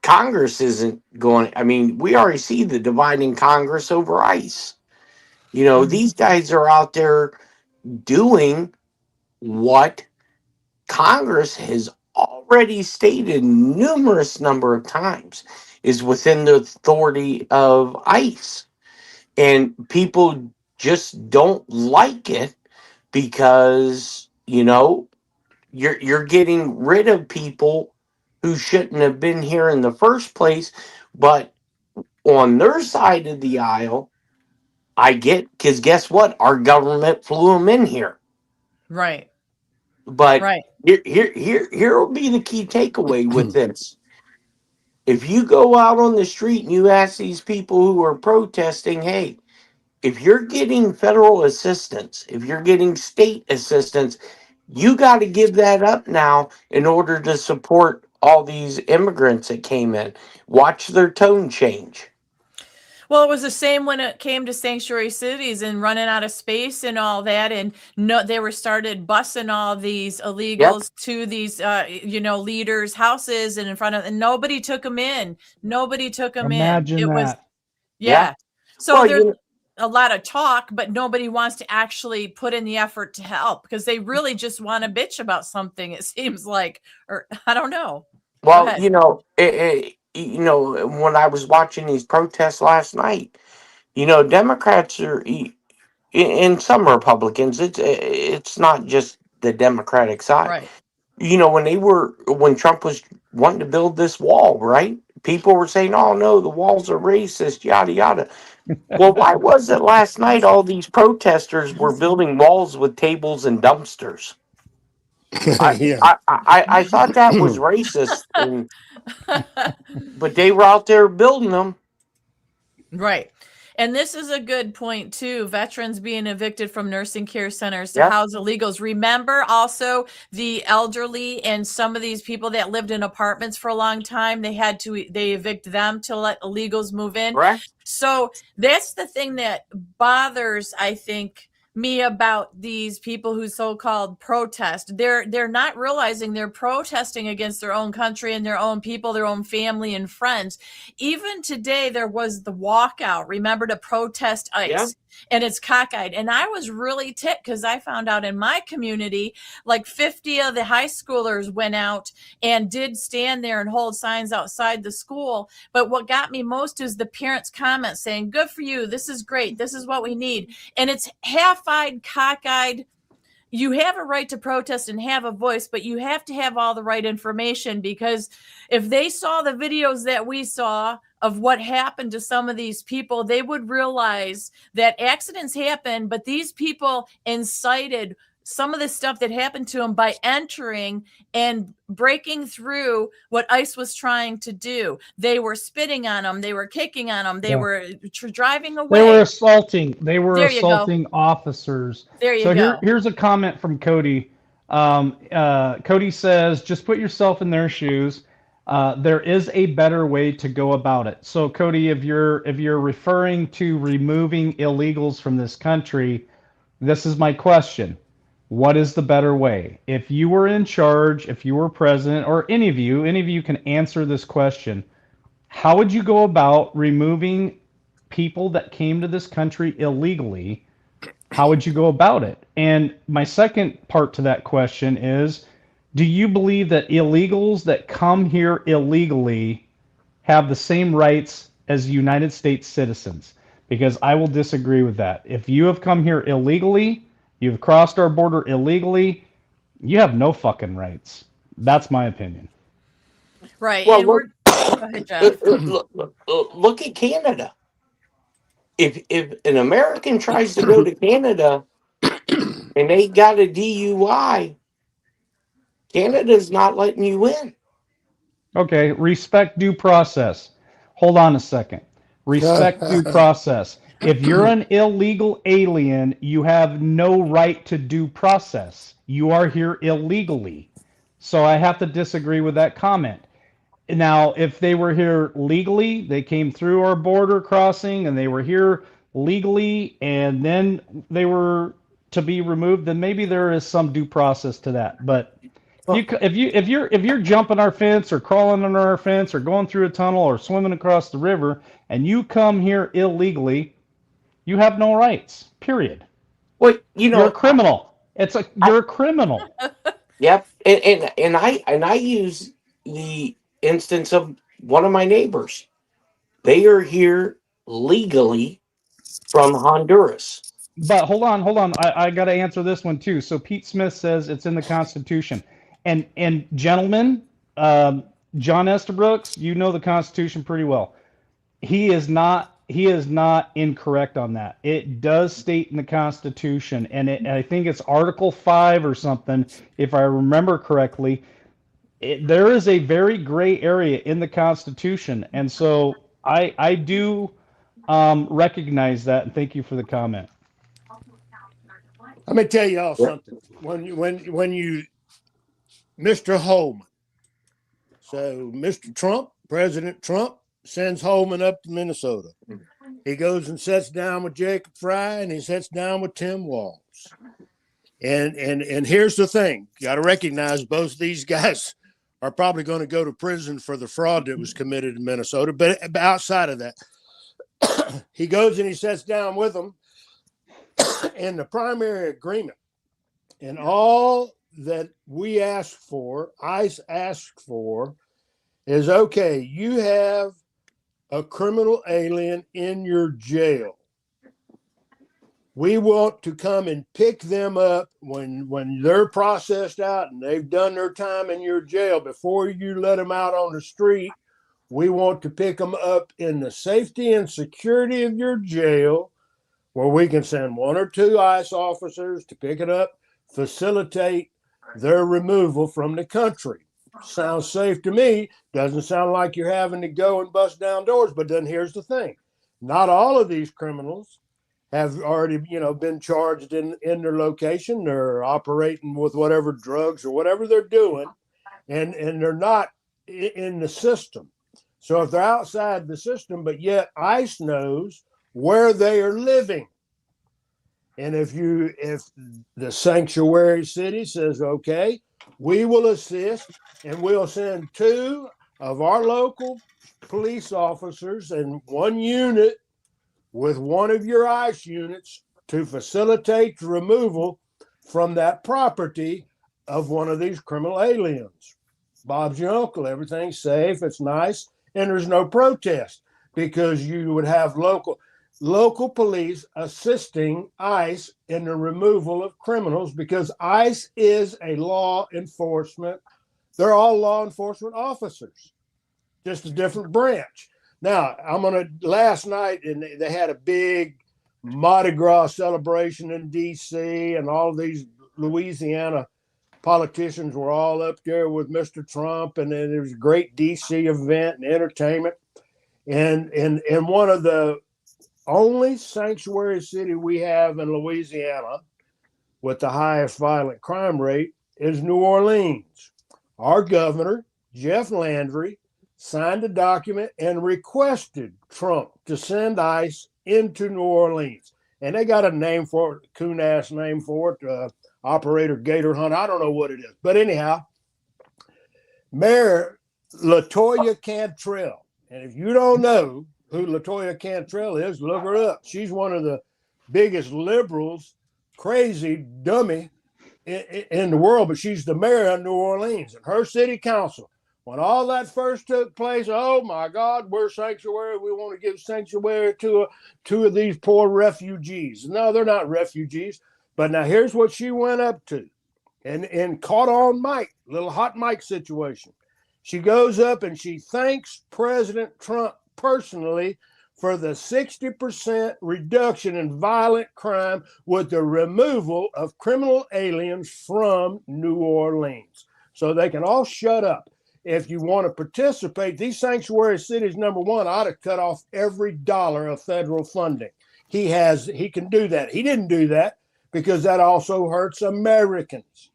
Congress isn't going. I mean, we already see the dividing Congress over ICE. Mm-hmm. These guys are out there doing what Congress has already stated numerous number of times is within the authority of ICE. And people just don't like it because, you're getting rid of people who shouldn't have been here in the first place. But on their side of the aisle, I get, because guess what? Our government flew them in here. Right. But Right. here will be the key takeaway with this. If you go out on the street and you ask these people who are protesting, hey, if you're getting federal assistance, if you're getting state assistance, you got to give that up now in order to support all these immigrants that came in. Watch their tone change. Well, it was the same when it came to sanctuary cities and running out of space and all that. And no, they were started busing all these Yep. illegals to these, leaders' houses and in front of, and nobody took them in. Nobody took them in. Imagine It was, that. Yeah. yeah. So Well, there's a lot of talk, but nobody wants to actually put in the effort to help, because they really just want to bitch about something. It seems like, or I don't know. Go well, ahead. when I was watching these protests last night, Democrats are, and some Republicans. It's not just the Democratic side. Right. When Trump was wanting to build this wall, right? People were saying, "Oh no, the walls are racist," yada yada. Well, why was it last night all these protesters were building walls with tables and dumpsters? Yeah. I thought that was racist, but they were out there building them. Right. And this is a good point too. Veterans being evicted from nursing care centers to Yep. house illegals. Remember also the elderly and some of these people that lived in apartments for a long time. They evict them to let illegals move in. Correct. So that's the thing that bothers, I think, me about these people who so-called protest. They're not realizing they're protesting against their own country and their own people, their own family and friends. Even today, there was the walkout, remember, to protest ICE. Yeah. And it's cockeyed. And I was really ticked because I found out in my community, like 50 of the high schoolers went out and did stand there and hold signs outside the school. But what got me most is the parents' comments saying, good for you. This is great. This is what we need. And it's half-eyed, cockeyed. You have a right to protest and have a voice, but you have to have all the right information, because if they saw the videos that we saw of what happened to some of these people, they would realize that accidents happen, but these people incited some of the stuff that happened to them by entering and breaking through what ICE was trying to do. They were spitting on them. They were kicking on them. They were driving away. They were assaulting. They were There you go. assaulting officers. There you So go. here's a comment from Cody. Cody says, just put yourself in their shoes. There is a better way to go about it. So Cody, if you're referring to removing illegals from this country, this is my question. What is the better way? If you were in charge, if you were president, or any of you can answer this question. How would you go about removing people that came to this country illegally? How would you go about it? And my second part to that question is, do you believe that illegals that come here illegally have the same rights as United States citizens? Because I will disagree with that. If you have come here illegally, you've crossed our border illegally, you have no fucking rights. That's my opinion. Right. Well, And look, go ahead, Jeff. look at Canada. If an American tries to go to Canada and they got a DUI, Canada's not letting you in. Okay, respect due process. Hold on a second. Respect due process. If you're an illegal alien, you have no right to due process. You are here illegally. So I have to disagree with that comment. Now, if they were here legally, they came through our border crossing and they were here legally and then they were to be removed, then maybe there is some due process to that. But if you're jumping our fence or crawling under our fence or going through a tunnel or swimming across the river and you come here illegally, you have no rights. Period. Well, You're a criminal. You're a criminal. Yep, and I use the instance of one of my neighbors. They are here legally from Honduras. But hold on. I got to answer this one too. So Pete Smith says it's in the Constitution, and gentlemen, John Estabrooks, you know the Constitution pretty well. He is not incorrect on that. It does state in the Constitution, and I think it's Article 5 or something, if I remember correctly. There is a very gray area in the Constitution, and so I do recognize that, and thank you for the comment. Let me tell you all something. When you Mr. Holman, so Mr. Trump, President Trump, sends Holman up to Minnesota. He goes and sits down with Jacob Fry, and he sits down with Tim Walz. And here's the thing: you got to recognize both of these guys are probably going to go to prison for the fraud that was committed in Minnesota. But outside of that, he goes and he sits down with them. And the primary agreement and all that we ask for, ICE asked for, is okay, you have a criminal alien in your jail. We want to come and pick them up when they're processed out and they've done their time in your jail. Before you let them out on the street, we want to pick them up in the safety and security of your jail, where we can send one or two ICE officers to pick it up, facilitate their removal from the country. Sounds safe to me. Doesn't sound like you're having to go and bust down doors. But then here's the thing. Not all of these criminals have already, been charged in their location. They're operating with whatever drugs or whatever they're doing, and they're not in the system. So if they're outside the system, but yet ICE knows where they are living. And if the sanctuary city says, okay, we will assist and we'll send 2 of our local police officers and 1 unit with 1 of your ICE units to facilitate the removal from that property of one of these criminal aliens. Bob's your uncle. Everything's safe. It's nice. And there's no protest because you would have local police assisting ICE in the removal of criminals because ICE is a law enforcement. They're all law enforcement officers, just a different branch. Now, last night, and they had a big Mardi Gras celebration in D.C., and all of these Louisiana politicians were all up there with Mr. Trump, and then there was a great D.C. event and entertainment. And one of the only sanctuary city we have in Louisiana with the highest violent crime rate is New Orleans. Our governor, Jeff Landry, signed a document and requested Trump to send ICE into New Orleans. And they got a name for it, coon-ass name for it, Operator Gator Hunt. I don't know what it is. But anyhow, Mayor LaToya Cantrell, and if you don't know who LaToya Cantrell is, look her up. She's one of the biggest liberals, crazy dummy in the world, but she's the mayor of New Orleans. And her city council, when all that first took place, oh my God, we're sanctuary. We want to give sanctuary to 2 of these poor refugees. No, they're not refugees. But now here's what she went up to and caught on mic, little hot mic situation. She goes up and she thanks President Trump personally for the 60% reduction in violent crime with the removal of criminal aliens from New Orleans. So they can all shut up. If you want to participate, these sanctuary cities, number one, ought to cut off every dollar of federal funding. He can do that. He didn't do that because that also hurts Americans.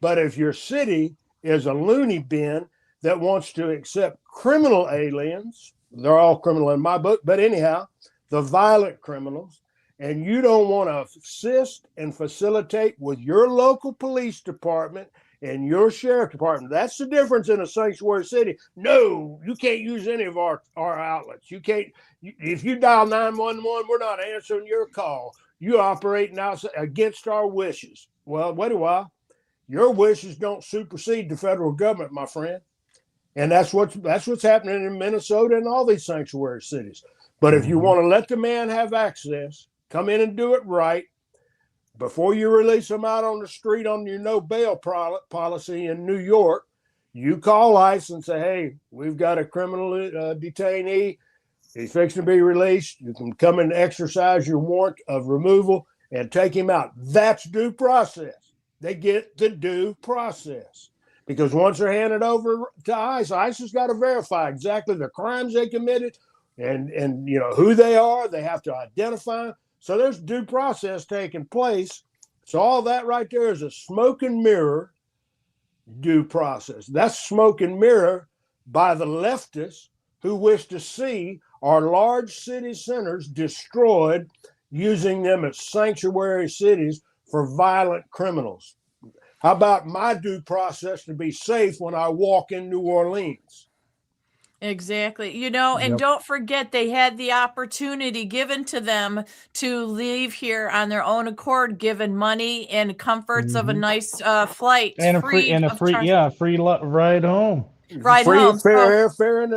But if your city is a loony bin that wants to accept criminal aliens, they're all criminal in my book, but anyhow, the violent criminals, and you don't want to assist and facilitate with your local police department and your sheriff department. That's the difference in a sanctuary city. No, you can't use any of our outlets. You can't, if you dial 911, we're not answering your call. You operating outside against our wishes. Well, wait a while. Your wishes don't supersede the federal government, my friend. And that's what's happening in Minnesota and all these sanctuary cities. But if you want to let the man have access, come in and do it right. Before you release them out on the street on your no bail policy in New York, you call ICE and say, hey, we've got a criminal detainee. He's fixing to be released. You can come and exercise your warrant of removal and take him out. That's due process. They get the due process. Because once they're handed over to ICE, ICE has got to verify exactly the crimes they committed and who they are. They have to identify them. So there's due process taking place. So all that right there is a smoke and mirror due process. That's smoke and mirror by the leftists who wish to see our large city centers destroyed, using them as sanctuary cities for violent criminals. How about my due process to be safe when I walk in New Orleans? Exactly. And don't forget, they had the opportunity given to them to leave here on their own accord, given money and comforts of a nice flight. And a free ride home. Ride home. Fair in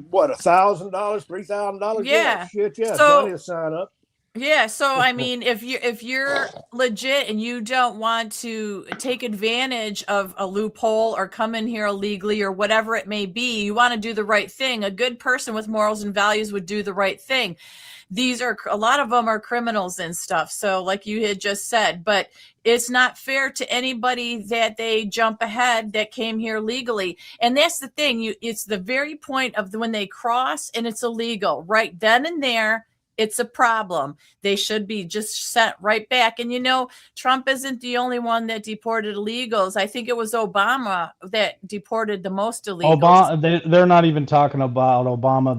what, $1,000, $3,000? Yeah. Shit, yeah. So, Johnny will sign up. Yeah, so I mean, if you're legit and you don't want to take advantage of a loophole or come in here illegally or whatever it may be, you want to do the right thing. A good person with morals and values would do the right thing. These are a lot of them are criminals and stuff. So like you had just said, but it's not fair to anybody that they jump ahead that came here legally. And that's the thing, it's the very point of when they cross and it's illegal. Right then and there, it's a problem. They should be just sent right back. And Trump isn't the only one that deported illegals. I think it was Obama that deported the most illegals. Obama, they're not even talking about Obama.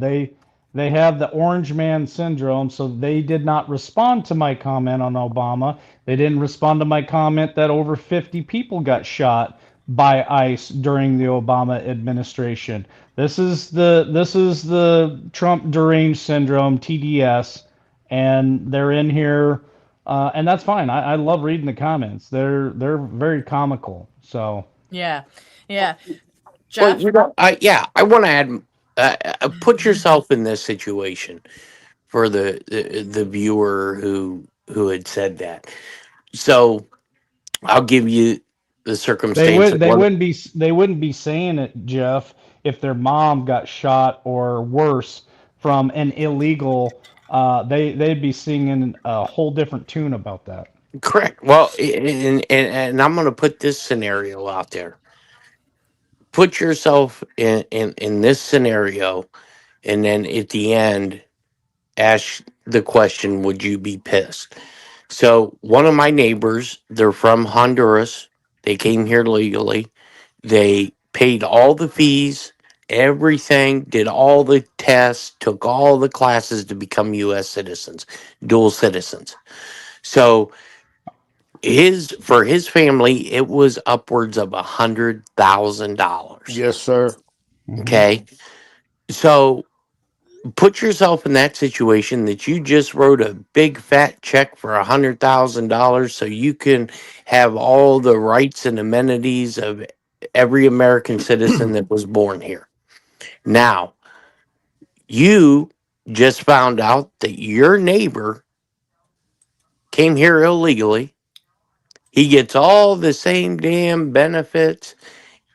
They have the orange man syndrome, so they did not respond to my comment on Obama. They didn't respond to my comment that over 50 people got shot by ICE during the Obama administration. This is the Trump deranged syndrome, TDS, and they're in here, and that's fine. I love reading the comments. They're very comical. So Yeah. Yeah. Well, Jeff? I want to add, put yourself in this situation for the viewer who had said that. So I'll give you the circumstance of one. they wouldn't be saying it, Jeff, if their mom got shot or worse from an illegal. They'd be singing a whole different tune about that. Correct. Well, and I'm going to put this scenario out there. Put yourself in this scenario, and then at the end, ask the question: would you be pissed? So one of my neighbors, they're from Honduras. They came here legally. They paid all the fees, everything, did all the tests, took all the classes to become U.S. citizens, dual citizens. So for his family, it was upwards of $100,000. Yes, sir. Okay, so put yourself in that situation that you just wrote a big fat check for $100,000 so you can have all the rights and amenities of every American citizen that was born here. Now, you just found out that your neighbor came here illegally. He gets all the same damn benefits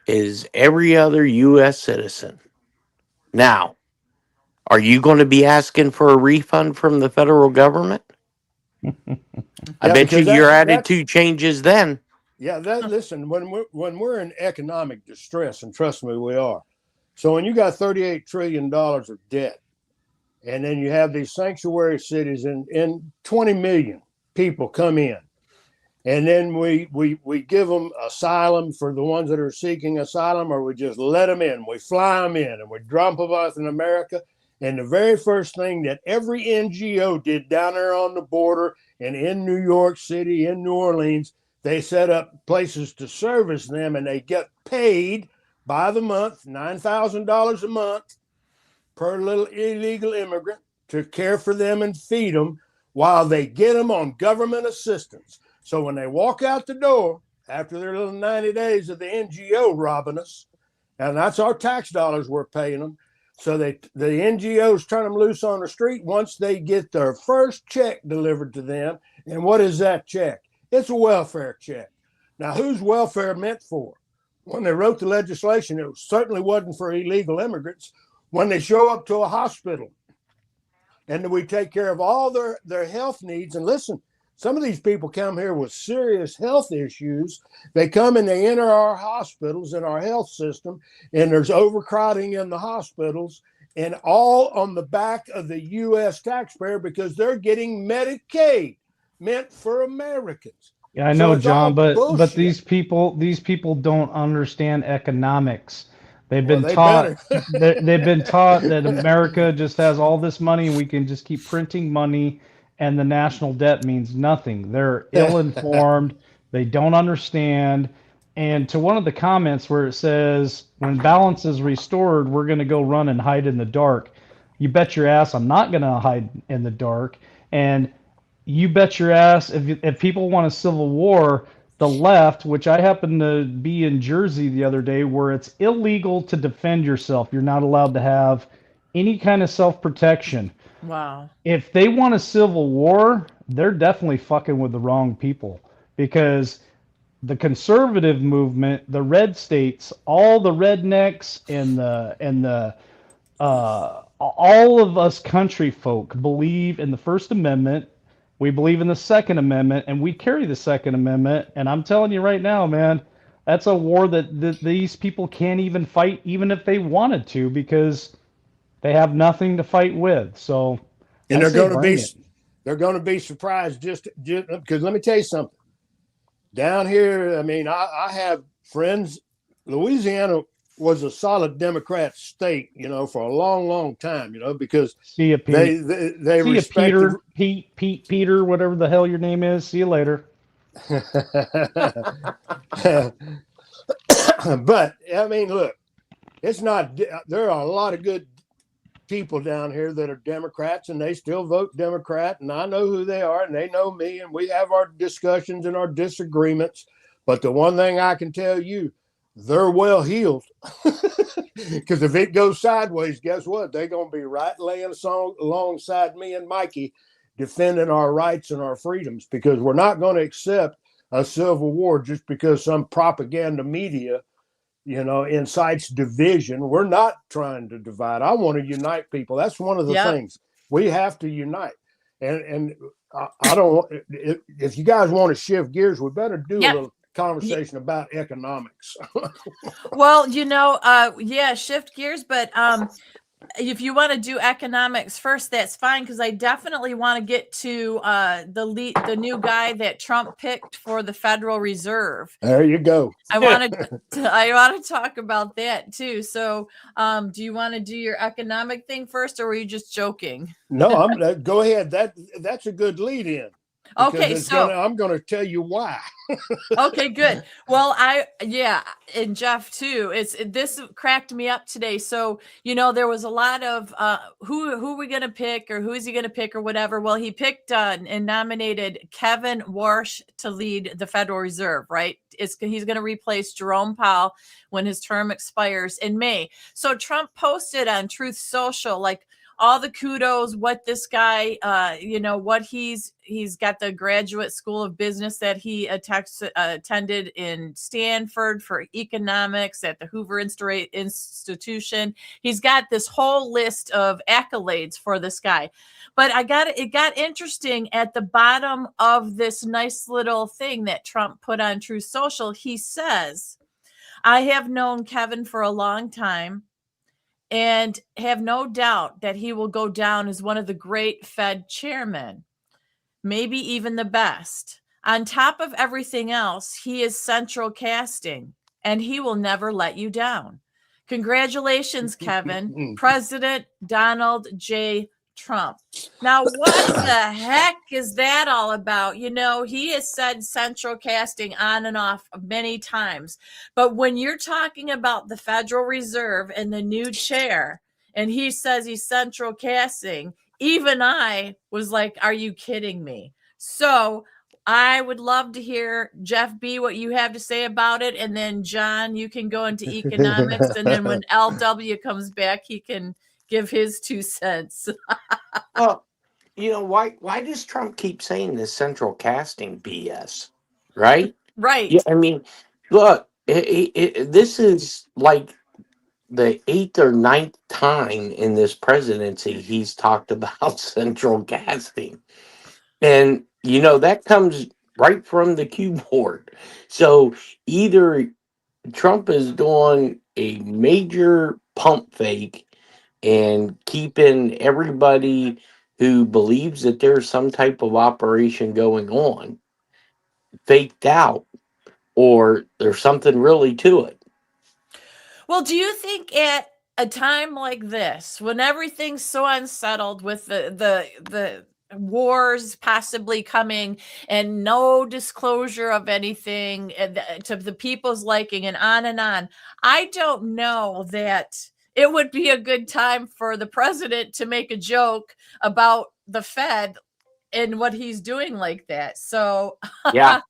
as every other U.S. citizen. Now, are you going to be asking for a refund from the federal government? I Yeah, bet you because your that's attitude changes then. yeah. That listen, when we're in economic distress, and trust me, we are. So when you got $38 trillion of debt, and then you have these sanctuary cities, and 20 million people come in, and then we give them asylum for the ones that are seeking asylum, or we just let them in. We fly them in, and we drop them off in America. And the very first thing that every NGO did down there on the border and in New York City, in New Orleans, they set up places to service them, and they get paid by the month, $9,000 a month per little illegal immigrant to care for them and feed them while they get them on government assistance. So when they walk out the door after their little 90 days of the NGO robbing us, and that's our tax dollars we're paying them, so the NGOs turn them loose on the street once they get their first check delivered to them. And what is that check? It's a welfare check. Now, who's welfare meant for? When they wrote the legislation, it certainly wasn't for illegal immigrants. When they show up to a hospital and we take care of all their health needs. And listen, some of these people come here with serious health issues. They come and they enter our hospitals and our health system, and there's overcrowding in the hospitals, and all on the back of the U.S. taxpayer because they're getting Medicaid meant for Americans. Yeah, I So know, it's all John, but bullshit. these people don't understand economics. They've Well, been they taught better. they've been taught that America just has all this money and we can just keep printing money and the national debt means nothing. They're ill-informed. They don't understand. And to one of the comments where it says, when balance is restored, we're going to go run and hide in the dark. You bet your ass I'm not going to hide in the dark. And you bet your ass if people want a civil war, the left, which I happened to be in Jersey the other day, where it's illegal to defend yourself. You're not allowed to have any kind of self-protection. Wow. If they want a civil war, they're definitely fucking with the wrong people, because the conservative movement, the red states, all the rednecks and the all of us country folk believe in the First Amendment. We believe in the Second Amendment, and we carry the Second Amendment. And I'm telling you right now, man, that's a war that these people can't even fight, even if they wanted to, because they have nothing to fight with. So And I say bring it. they're going to be surprised just because let me tell you something. Down here, I mean, I have friends. Louisiana was a solid Democrat state, for a long, long time, because See you, they Pete. they See you, respected. Peter. Peter, whatever the hell your name is. See you later. But I mean, look, it's not. There are a lot of good people down here that are Democrats, and they still vote Democrat, and I know who they are, and they know me, and we have our discussions and our disagreements. But the one thing I can tell you, they're well heeled, because if it goes sideways, guess what? They're going to be right laying alongside me and Mikey, defending our rights and our freedoms, because we're not going to accept a civil war just because some propaganda media incites division. We're not trying to divide. I want to unite people. That's one of the things we have to unite. And I don't. If you guys want to shift gears, we better do a little conversation about economics. Well, shift gears, but if you want to do economics first, that's fine, because I definitely want to get to the new guy that Trump picked for the Federal Reserve. There you go. I want to talk about that too. So, do you want to do your economic thing first, or were you just joking? No, go ahead. That's a good lead in. Okay, so I'm going to tell you why. Okay, good. Well, and Jeff too. This cracked me up today. So, there was a lot of who are we going to pick, or who is he going to pick, or whatever. Well, he picked and nominated Kevin Warsh to lead the Federal Reserve, right? He's going to replace Jerome Powell when his term expires in May. So Trump posted on Truth Social, like, all the kudos, what this guy, what he's got, the graduate school of business that he attended in Stanford for economics at the Hoover Institution. He's got this whole list of accolades for this guy. But it got interesting at the bottom of this nice little thing that Trump put on Truth Social. He says, "I have known Kevin for a long time and have no doubt that he will go down as one of the great Fed chairmen, maybe even the best. On top of everything else, he is central casting, and he will never let you down. Congratulations, Kevin. President Donald J. Trump." Now, what the heck is that all about? He has said central casting on and off many times. But when you're talking about the Federal Reserve and the new chair, and he says he's central casting, even I was like, are you kidding me? So I would love to hear, Jeff B., what you have to say about it. And then, John, you can go into economics. And then when LW comes back, he can give his 2 cents. Well, why does Trump keep saying this central casting BS? Right? Right. Yeah, I mean, look, this is like the 8th or 9th time in this presidency he's talked about central casting. And, that comes right from the keyboard. So either Trump is doing a major pump fake and keeping everybody who believes that there's some type of operation going on faked out, or there's something really to it. Well, do you think at a time like this, when everything's so unsettled with the wars possibly coming and no disclosure of anything to the people's liking and on, I don't know that it would be a good time for the president to make a joke about the Fed and what he's doing like that. So Yeah.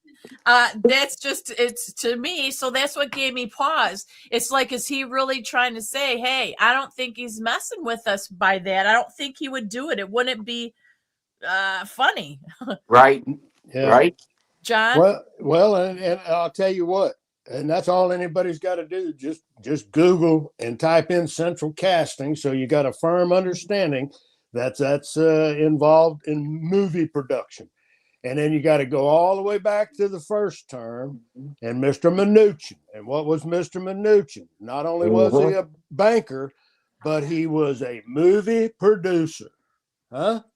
That's just, it's to me. So that's what gave me pause. It's like, is he really trying to say, hey, I don't think he's messing with us by that. I don't think he would do it. It wouldn't be funny. Right. Yeah. Right. John? Well, and I'll tell you what, and that's all anybody's got to do. Just Google and type in central casting, so you got a firm understanding that's involved in movie production. And then you got to go all the way back to the first term and Mr. Mnuchin. And what was Mr. Mnuchin? Not only was he a banker, but he was a movie producer.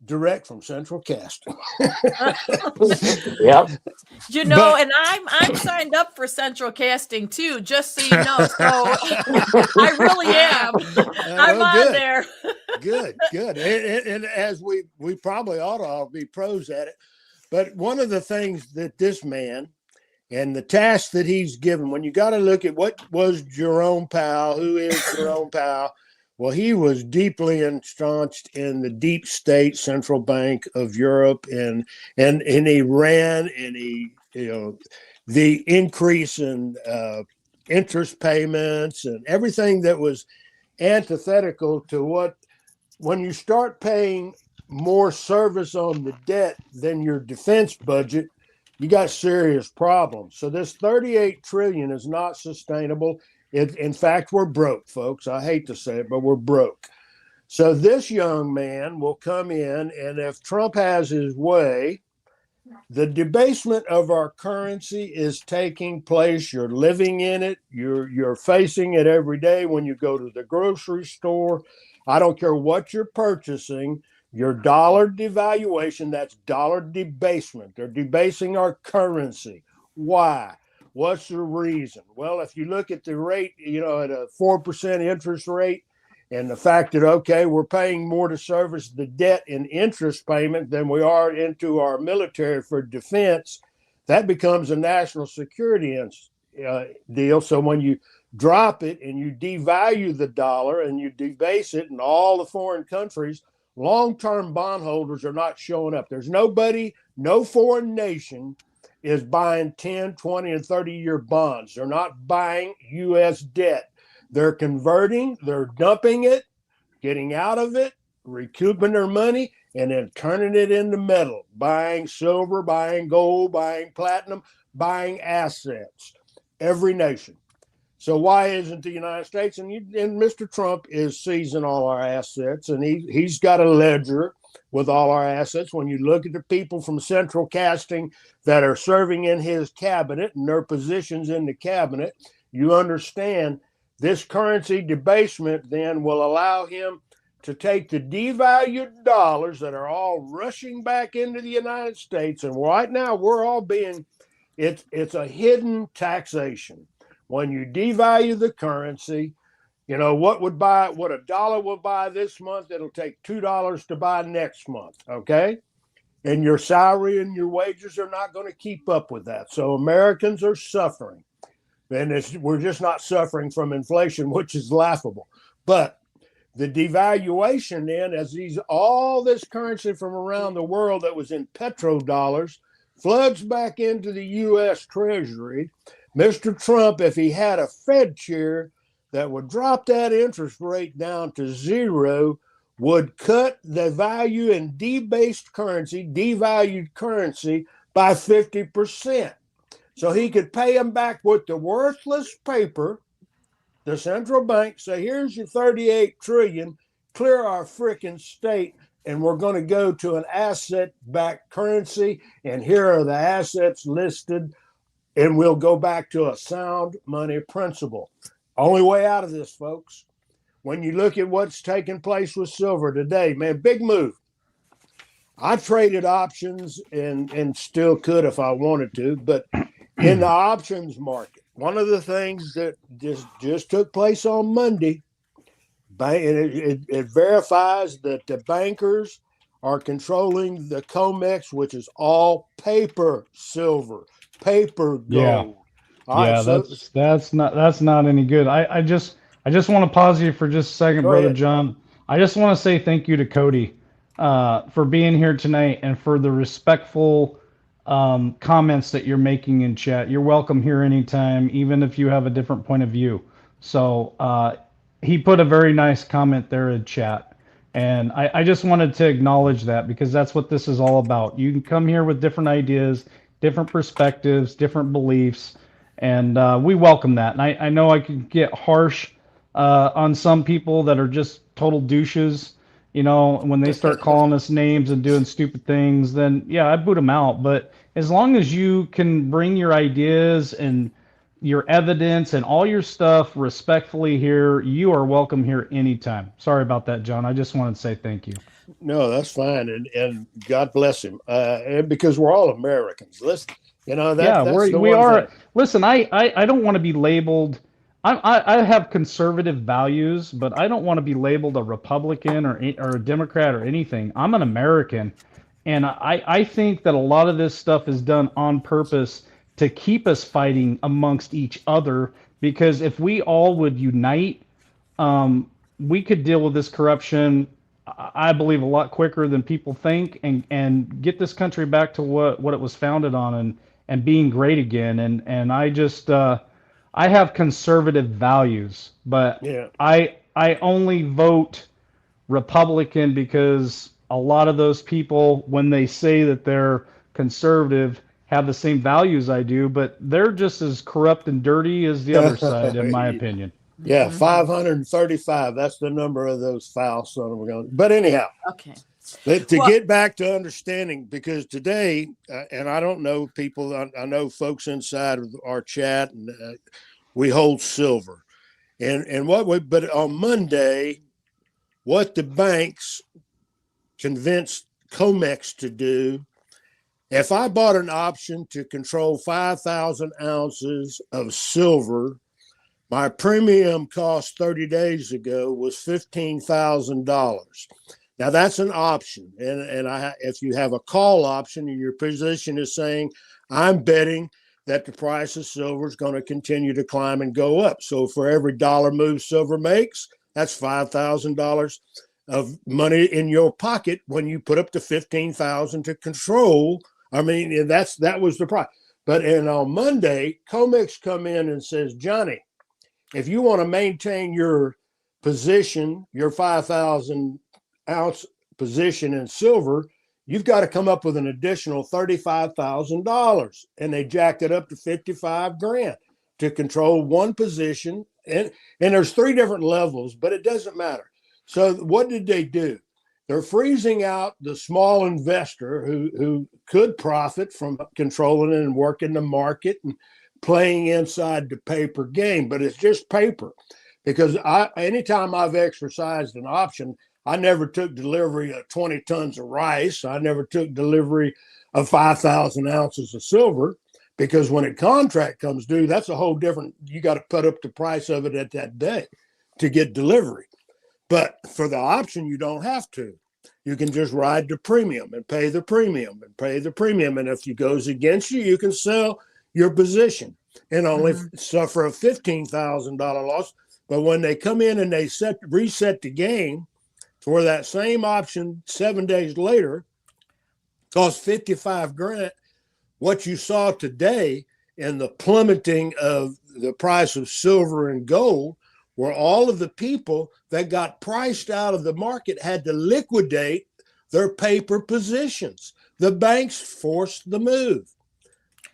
Direct from Central Casting. Yep. You know, and I'm signed up for Central Casting too, just so you know. So I really am. I'm on good. there. Good. And as we probably ought to all be pros at it. But one of the things that this man and the task that he's given, when you got to look at what was Jerome Powell, who is Jerome Powell? Well, he was deeply ensconced in the deep state central bank of Europe, and he ran, and the increase in interest payments and everything that was antithetical to when you start paying more service on the debt than your defense budget, you got serious problems. So this 38 trillion is not sustainable. In fact, we're broke, folks. I hate to say it, but we're broke. So this young man will come in, and if Trump has his way, the debasement of our currency is taking place. You're living in it. You're facing it every day when you go to the grocery store. I don't care what you're purchasing. Your dollar devaluation, that's dollar debasement. They're debasing our currency. Why? What's the reason? Well, if you look at the rate, at a 4% interest rate, and the fact that, okay, we're paying more to service the debt in interest payment than we are into our military for defense, that becomes a national security deal. So when you drop it and you devalue the dollar and you debase it in all the foreign countries, long-term bondholders are not showing up. There's nobody, no foreign nation is buying 10, 20, and 30-year bonds. They're not buying U.S. debt. They're converting, they're dumping it, getting out of it, recouping their money, and then turning it into metal, buying silver, buying gold, buying platinum, buying assets. Every nation. So why isn't the United States? And Mr. Trump is seizing all our assets, and he's got a ledger with all our assets. When you look at the people from central casting that are serving in his cabinet and their positions in the cabinet, you understand this currency debasement then will allow him to take the devalued dollars that are all rushing back into the United States. And right now we're all it's a hidden taxation. When you devalue the currency, what a dollar will buy this month, it'll take $2 to buy next month. Okay. And your salary and your wages are not going to keep up with that. So Americans are suffering. And we're just not suffering from inflation, which is laughable. But the devaluation then, as all this currency from around the world that was in petrodollars floods back into the U.S. Treasury, Mr. Trump, if he had a Fed chair that would drop that interest rate down to zero, would cut the value in devalued currency by 50%. So he could pay them back with the worthless paper. The central bank say, here's your 38 trillion, clear our freaking state, and we're going to go to an asset-backed currency, and here are the assets listed, and we'll go back to a sound money principle. Only way out of this, folks. When you look at what's taking place with silver today, man, big move. I traded options and still could if I wanted to, but in the options market, one of the things that just took place on Monday, it verifies that the bankers are controlling the COMEX, which is all paper silver, paper gold. Yeah. All right, that's not any good. I just want to pause you for just a second, Brother John. I just want to say thank you to Cody for being here tonight and for the respectful comments that you're making in chat. You're welcome here anytime, even if you have a different point of view. So he put a very nice comment there in chat. And I just wanted to acknowledge that because that's what this is all about. You can come here with different ideas, different perspectives, different beliefs, and we welcome that. And I know I can get harsh on some people that are just total douches. You know, when they start calling us names and doing stupid things, then yeah, I boot them out. But as long as you can bring your ideas and your evidence and all your stuff respectfully here, you are welcome here anytime. Sorry about that, John. I just wanted to say thank you. No, that's fine, and God bless him. And because we're all Americans. Listen, Yeah, that's the we one are. thing. Listen, I don't want to be labeled. I have conservative values, but I don't want to be labeled a Republican or a Democrat or anything. I'm an American, and I think that a lot of this stuff is done on purpose to keep us fighting amongst each other. Because if we all would unite, we could deal with this corruption, I believe, a lot quicker than people think, and get this country back to what it was founded on, and being great again. And I just I have conservative values, but Yeah. I only vote Republican because a lot of those people, when they say that they're conservative, have the same values I do, but they're just as corrupt and dirty as the other side, in my opinion. Yeah, 535. That's the number of those foul son of a gun. But anyhow, Okay. to Well- get back to understanding, because today, and I don't know people, I know folks inside of our chat, and we hold silver. And but on Monday, what the banks convinced COMEX to do, if I bought an option to control 5,000 ounces of silver, my premium cost 30 days ago was $15,000. Now that's an option, and if you have a call option and your position is saying, I'm betting that the price of silver is going to continue to climb and go up. So for every dollar move silver makes, that's $5,000 of money in your pocket when you put up to 15,000 to control. I mean, that was the price. But on Monday, COMEX come in and says, Johnny, if you want to maintain your position, your 5,000 ounce position in silver, you've got to come up with an additional $35,000. And they jacked it up to 55 grand to control one position. And there's three different levels, but it doesn't matter. So what did they do? They're freezing out the small investor who could profit from controlling it and working the market and playing inside the paper game, but it's just paper. Because anytime I've exercised an option, I never took delivery of 20 tons of rice. I never took delivery of 5,000 ounces of silver, because when a contract comes due, that's a whole different, you got to put up the price of it at that day to get delivery. But for the option, you don't have to. You can just ride the premium and pay the premium and pay the premium. And if it goes against you, you can sell your position and only suffer a $15,000 loss. But when they come in and they reset the game for that same option 7 days later, costs 55 grand, what you saw today in the plummeting of the price of silver and gold were all of the people that got priced out of the market had to liquidate their paper positions. The banks forced the move.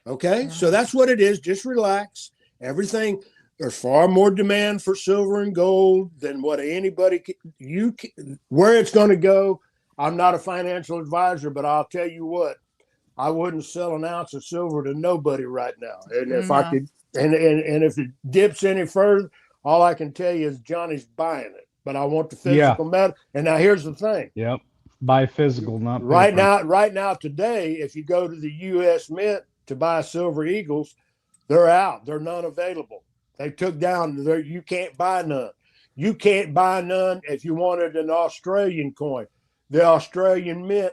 Okay, so that's what it is. Just relax. Everything, there's far more demand for silver and gold than what anybody where it's going to go. I'm not a financial advisor, but I'll tell you what, I wouldn't sell an ounce of silver to nobody right now. And if I could, and if it dips any further, all I can tell you is Johnny's buying it. But I want the physical matter. And now here's the thing. Yep. Buy physical, not paper. Right now, today, if you go to the U.S. Mint to buy Silver Eagles, they're out. They're none available. They took down. You can't buy none. You can't buy none if you wanted an Australian coin. The Australian Mint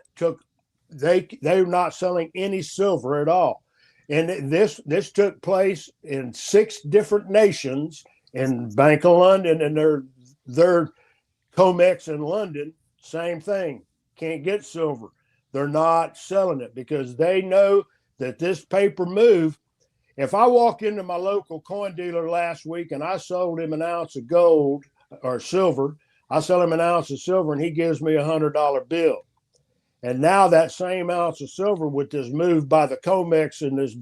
they're not selling any silver at all. And this took place in 6 different nations, in Bank of London and their COMEX in London, same thing. Can't get silver. They're not selling it because they know that this paper move. If I walk into my local coin dealer last week and I sold him an ounce of gold or silver, I sell him an ounce of silver and he gives me $100 bill. And now that same ounce of silver with this move by the COMEX and this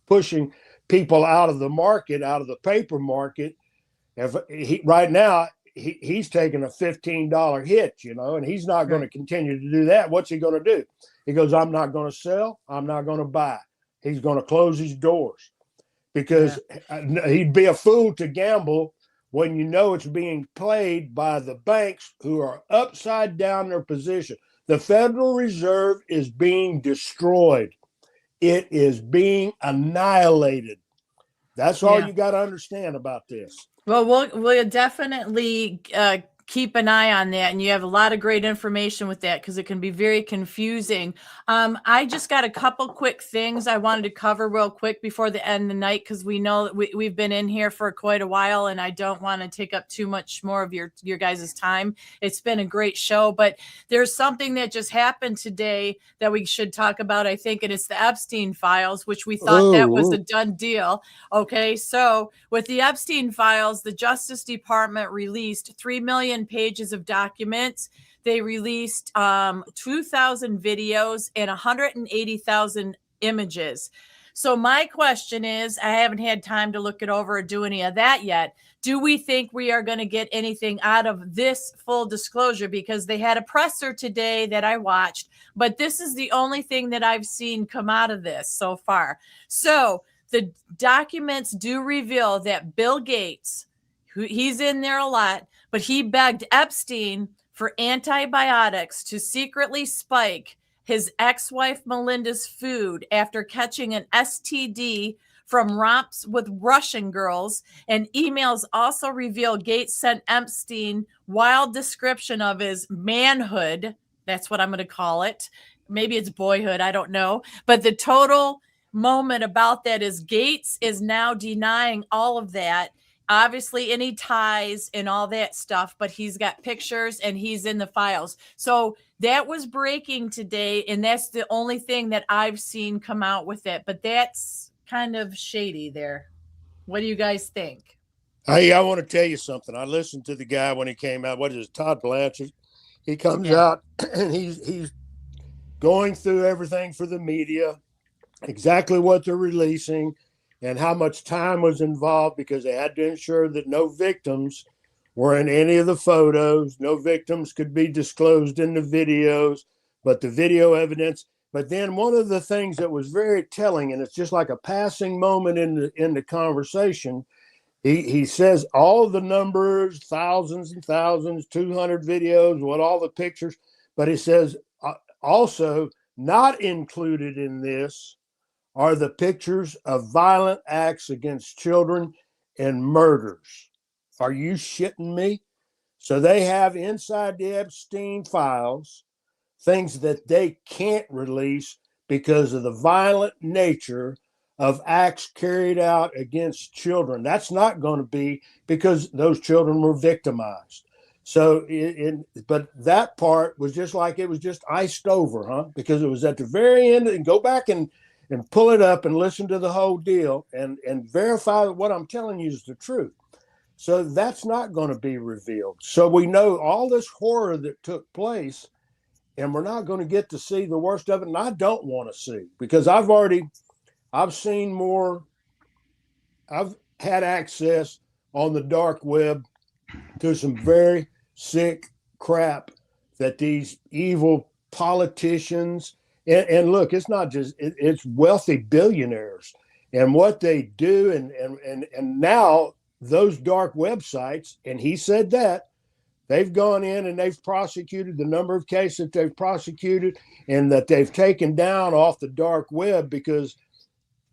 pushing people out of the market, out of the paper market, right now he's taking a $15 hit, and he's not going to continue to do that. What's he going to do? He goes, I'm not going to sell. I'm not going to buy. He's going to close his doors because he'd be a fool to gamble when it's being played by the banks who are upside down their position. The Federal Reserve is being destroyed. It is being annihilated. That's all you got to understand about this. Well, we'll definitely keep an eye on that, and you have a lot of great information with that because it can be very confusing. I just got a couple quick things I wanted to cover real quick before the end of the night because we know that we've been in here for quite a while, and I don't want to take up too much more of your guys' time. It's been a great show, but there's something that just happened today that we should talk about, I think, and it's the Epstein files, which we thought that was a done deal. Okay, so with the Epstein files, the Justice Department released 3 million pages of documents. They released 2,000 videos and 180,000 images. So my question is, I haven't had time to look it over or do any of that yet. Do we think we are going to get anything out of this full disclosure? Because they had a presser today that I watched, but this is the only thing that I've seen come out of this so far. So the documents do reveal that Bill Gates, he's in there a lot, but he begged Epstein for antibiotics to secretly spike his ex-wife Melinda's food after catching an STD from romps with Russian girls. And emails also reveal Gates sent Epstein wild description of his manhood. That's what I'm going to call it. Maybe it's boyhood. I don't know. But the total moment about that is Gates is now denying all of that. Obviously, any ties and all that stuff, but he's got pictures and he's in the files. So that was breaking today, and that's the only thing that I've seen come out with it. But that's kind of shady there. What do you guys think? Hey, I want to tell you something. I listened to the guy when he came out. What is it, Todd Blanchard? He comes out and he's going through everything for the media, exactly what they're releasing, and how much time was involved because they had to ensure that no victims were in any of the photos. No victims could be disclosed in the videos, but the video evidence. But then one of the things that was very telling, and it's just like a passing moment in the conversation, he says all the numbers, thousands and thousands, 200 videos, what all the pictures, but he says also not included in this are the pictures of violent acts against children and murders. Are you shitting me? So they have inside the Epstein files things that they can't release because of the violent nature of acts carried out against children. That's not going to be because those children were victimized. So, but that part was just like it was just iced over, because it was at the very end. And go back and pull it up and listen to the whole deal and verify that what I'm telling you is the truth. So that's not going to be revealed. So we know all this horror that took place, and we're not going to get to see the worst of it. And I don't want to see, because I've seen more. I've had access on the dark web to some very sick crap that these evil politicians, and look, it's not just, it's wealthy billionaires and what they do. And now those dark websites, and he said that, they've gone in and they've prosecuted the number of cases that they've prosecuted and that they've taken down off the dark web, because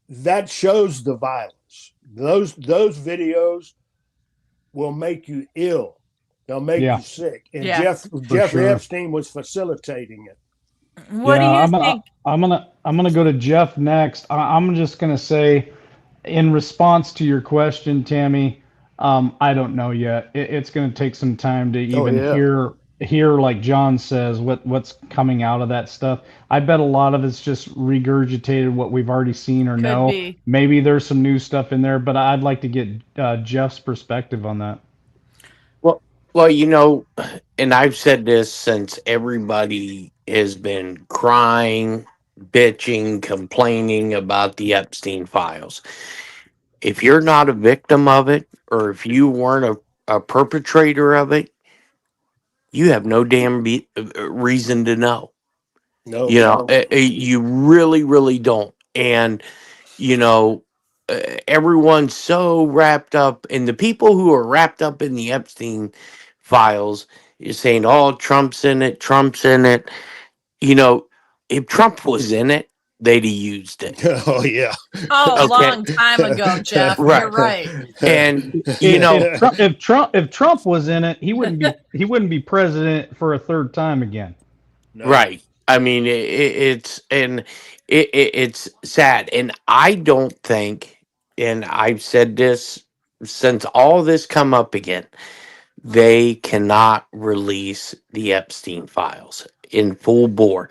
that shows the violence. Those videos will make you ill. They'll make you sick. And Jeffrey Epstein was facilitating it. What do you think? I'm gonna go to Jeff next. I'm just gonna say, in response to your question, Tammy, I don't know yet. It's gonna take some time to even hear, like John says, what's coming out of that stuff. I bet a lot of it's just regurgitated what we've already seen or Could know. be. Maybe there's some new stuff in there, but I'd like to get Jeff's perspective on that. Well, well, and I've said this since everybody has been crying, bitching, complaining about the Epstein files. If you're not a victim of it, or if you weren't a perpetrator of it, you have no damn reason to know. No. You really, really don't. And you know, everyone's so wrapped up, and the people who are wrapped up in the Epstein files is saying, "Oh, Trump's in it. Trump's in it." You know, if Trump was in it, they'd have used it. Oh yeah. Oh, Okay, long time ago, Jeff. You're right? right. And you If know, if Trump was in it, he wouldn't be president for a third time again. No. right? I mean, it's sad, and I don't think, and I've said this since all this come up again. They cannot release the Epstein files in full bore.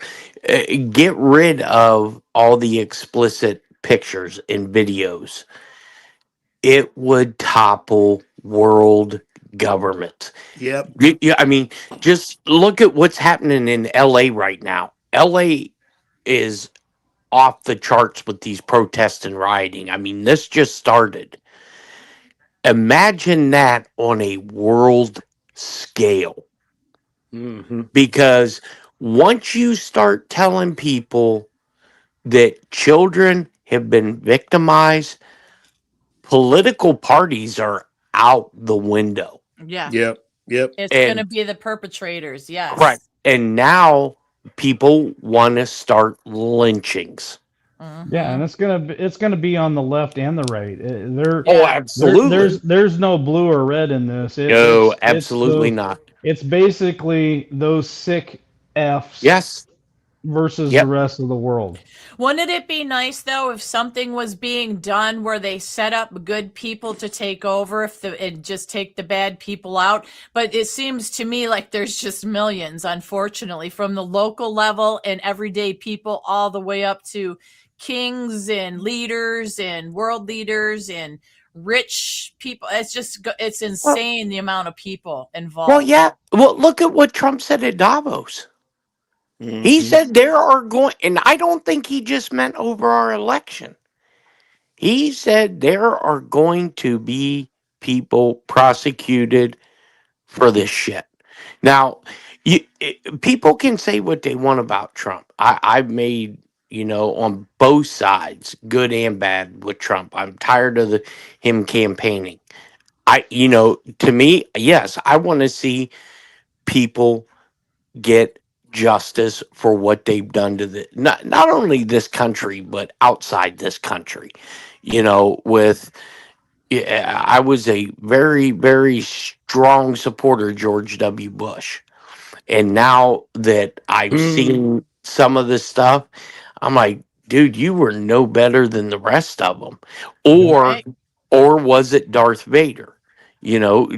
Get rid of all the explicit pictures and videos. It would topple world government. Yep. Yeah, I mean, just look at what's happening in LA right now. LA is off the charts with these protests and rioting. I mean, this just started. Imagine that on a world scale. Hmm. Because once you start telling people that children have been victimized, political parties are out the window. Yeah. Yep. Yep. It's going to And be the perpetrators. right. Yes. And now people want to start lynchings. Yeah, and Hmm. it's gonna be on the left and the right. Oh, Yeah. absolutely. There's no blue or red in this. No, absolutely not. It's basically those sick F's Yes. versus the Yep. rest of the world. Wouldn't it be nice though if something was being done where they set up good people to take over if the and just take the bad people out? But it seems to me like there's just millions, unfortunately, from the local level and everyday people all the way up to kings and leaders and world leaders and rich people. It's Well, insane the amount of people well, involved. yeah. Well, look at what Trump said at Davos. He Hmm. said there are going, and I don't think he just meant over our election. He said there are going to be people prosecuted for this shit. Now, people can say what they want about Trump. I've made, on both sides, good and bad with Trump. I'm tired of him campaigning. To me, yes, I want to see people get justice for what they've done to the not only this country but outside this country. With yeah, I was a very, very strong supporter of George W. Bush. And now that I've Hmm. seen some of this stuff, I'm like, dude, you were no better than the rest of them. Yep. Or Right. or was it Darth Vader?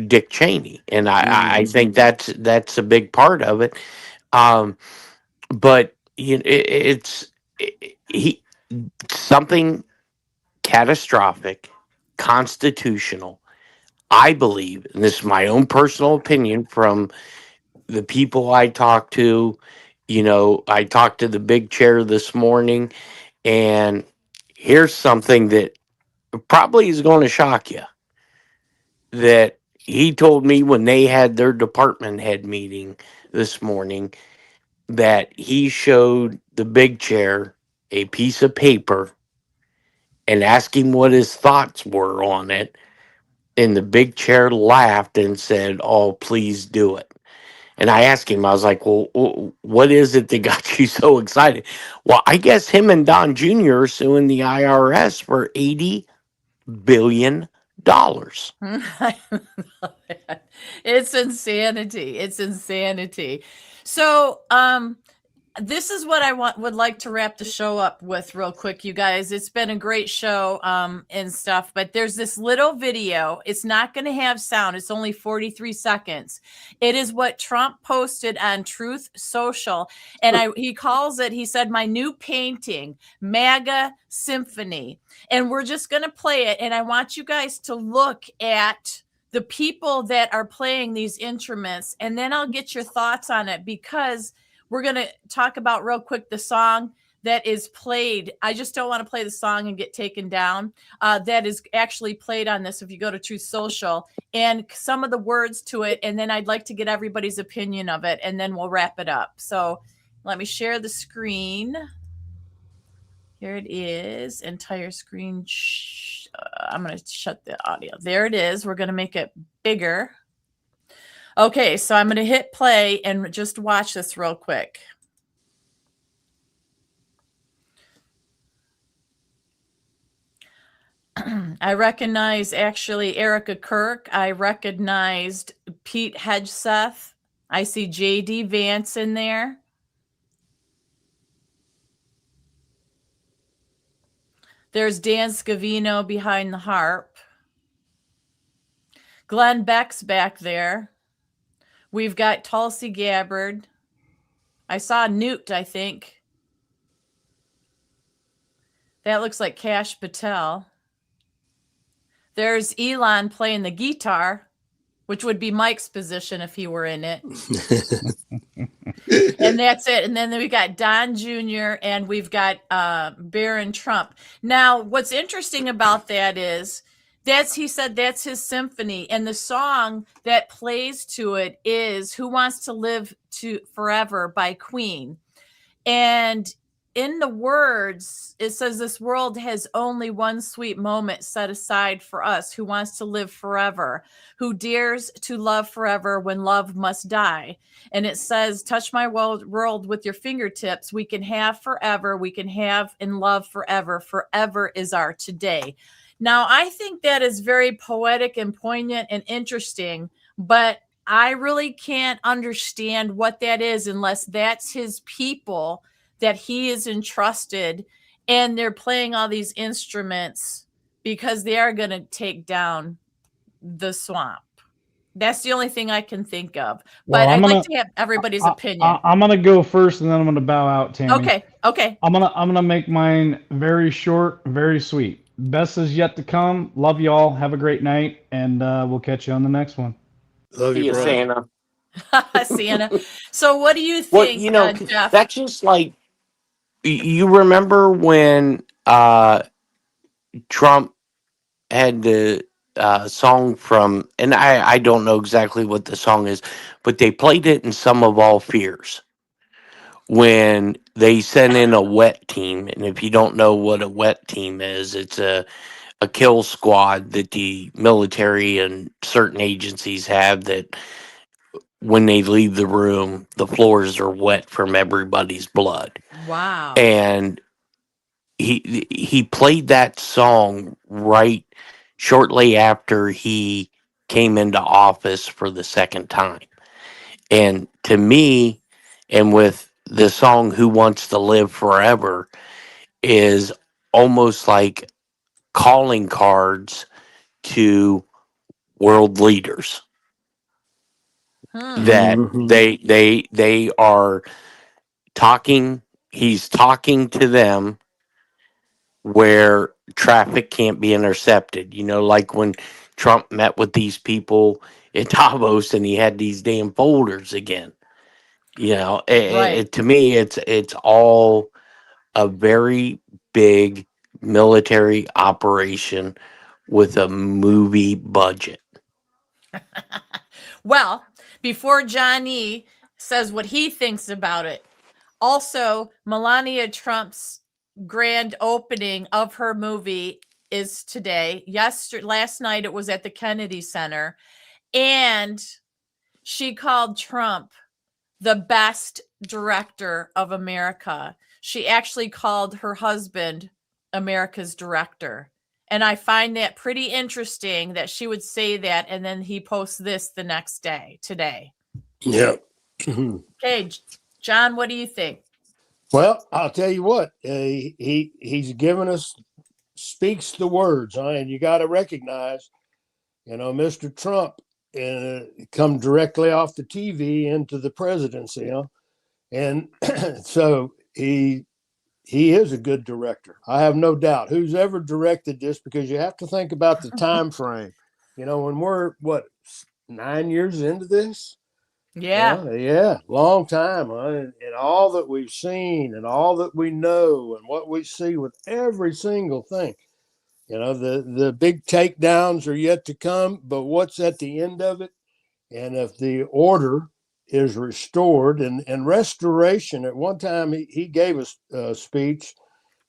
Dick Cheney. And I Hmm. think that's a big part of it. Um, but he something catastrophic, constitutional. I believe, and this is my own personal opinion from the people I talk to. I talked to the big chair this morning, and here's something that probably is going to shock you. That he told me when they had their department head meeting this morning that he showed the big chair a piece of paper and asked him what his thoughts were on it. And the big chair laughed and said, "Oh, please do it." And I asked him, I was like, "Well, what is it that got you so excited?" Well, I guess him and Don Jr. are suing the IRS for $80 billion. It's insanity. It's insanity. So, this is what I would like to wrap the show up with real quick, you guys. It's been a great show and stuff, but there's this little video. It's not going to have sound. It's only 43 seconds. It is what Trump posted on Truth Social, and he calls it, he said, my new painting, MAGA Symphony. And we're just going to play it, and I want you guys to look at the people that are playing these instruments, and then I'll get your thoughts on it, because we're going to talk about real quick the song that is played. I just don't want to play the song and get taken down. That is actually played on this if you go to Truth Social, and some of the words to it. And then I'd like to get everybody's opinion of it, and then we'll wrap it up. So let me share the screen. Here it is, entire screen. I'm going to shut the audio. There it is. We're going to make it bigger. Okay, so I'm going to hit play and just watch this real quick. I recognize actually Erica Kirk. I recognized Pete Hegseth. I see J.D. Vance in there. There's Dan Scavino behind the harp. Glenn Beck's back there. We've got Tulsi Gabbard. I saw Newt, I think. That looks like Kash Patel. There's Elon playing the guitar, which would be Mike's position if he were in it. And that's it. And then we got Don Jr. and we've got Barron Trump. Now, what's interesting about that is he said that's his symphony. And the song that plays to it is Who Wants to Live Forever by Queen. And in the words, it says this world has only one sweet moment set aside for us. Who wants to live forever? Who dares to love forever when love must die? And it says, touch my world with your fingertips. We can have forever. We can have and love forever. Forever is our today. Now, I think that is very poetic and poignant and interesting, but I really can't understand what that is unless that's his people that he is entrusted, and they're playing all these instruments because they are going to take down the swamp. That's the only thing I can think of. But I'd like to have everybody's opinion. I'm going to go first, and then I'm going to bow out, Tammy. Okay. I'm gonna make mine very short, very sweet. Best is yet to come. Love you all. Have a great night, and we'll catch you on the next one. Love you, Santa. Santa. So what do you think, Jeff? That's just like, you remember when Trump had the song from, and I don't know exactly what the song is, but they played it in Sum of All Fears when they sent in a wet team. And if you don't know what a wet team is, it's a kill squad that the military and certain agencies have, that when they leave the room, the floors are wet from everybody's blood. Wow. And he played that song right shortly after he came into office for the second time. And to me, and with the song Who Wants to Live Forever, is almost like calling cards to world leaders. That they are talking, he's talking to them where traffic can't be intercepted. You know, like when Trump met with these people in Davos and he had these damn folders again. You know, to me, it's all a very big military operation with a movie budget. Well, before Johnny says what he thinks about it, also Melania Trump's grand opening of her movie is today. Last night it was at the Kennedy Center, and she called Trump the best director of America. She actually called her husband America's director. And I find that pretty interesting that she would say that, and then he posts this the next day, today. Yeah. Okay, John, what do you think? Well, I'll tell you what, he's given us, speaks the words, huh? And you got to recognize, Mr. Trump come directly off the TV into the presidency, huh? And so he is a good director. I have no doubt. Who's ever directed this? Because you have to think about the time frame. When we're 9 years into this. Yeah. Yeah, long time, huh? And all that we've seen, and all that we know, and what we see with every single thing. The big takedowns are yet to come, but what's at the end of it? And if the order is restored, and restoration, at one time he gave a speech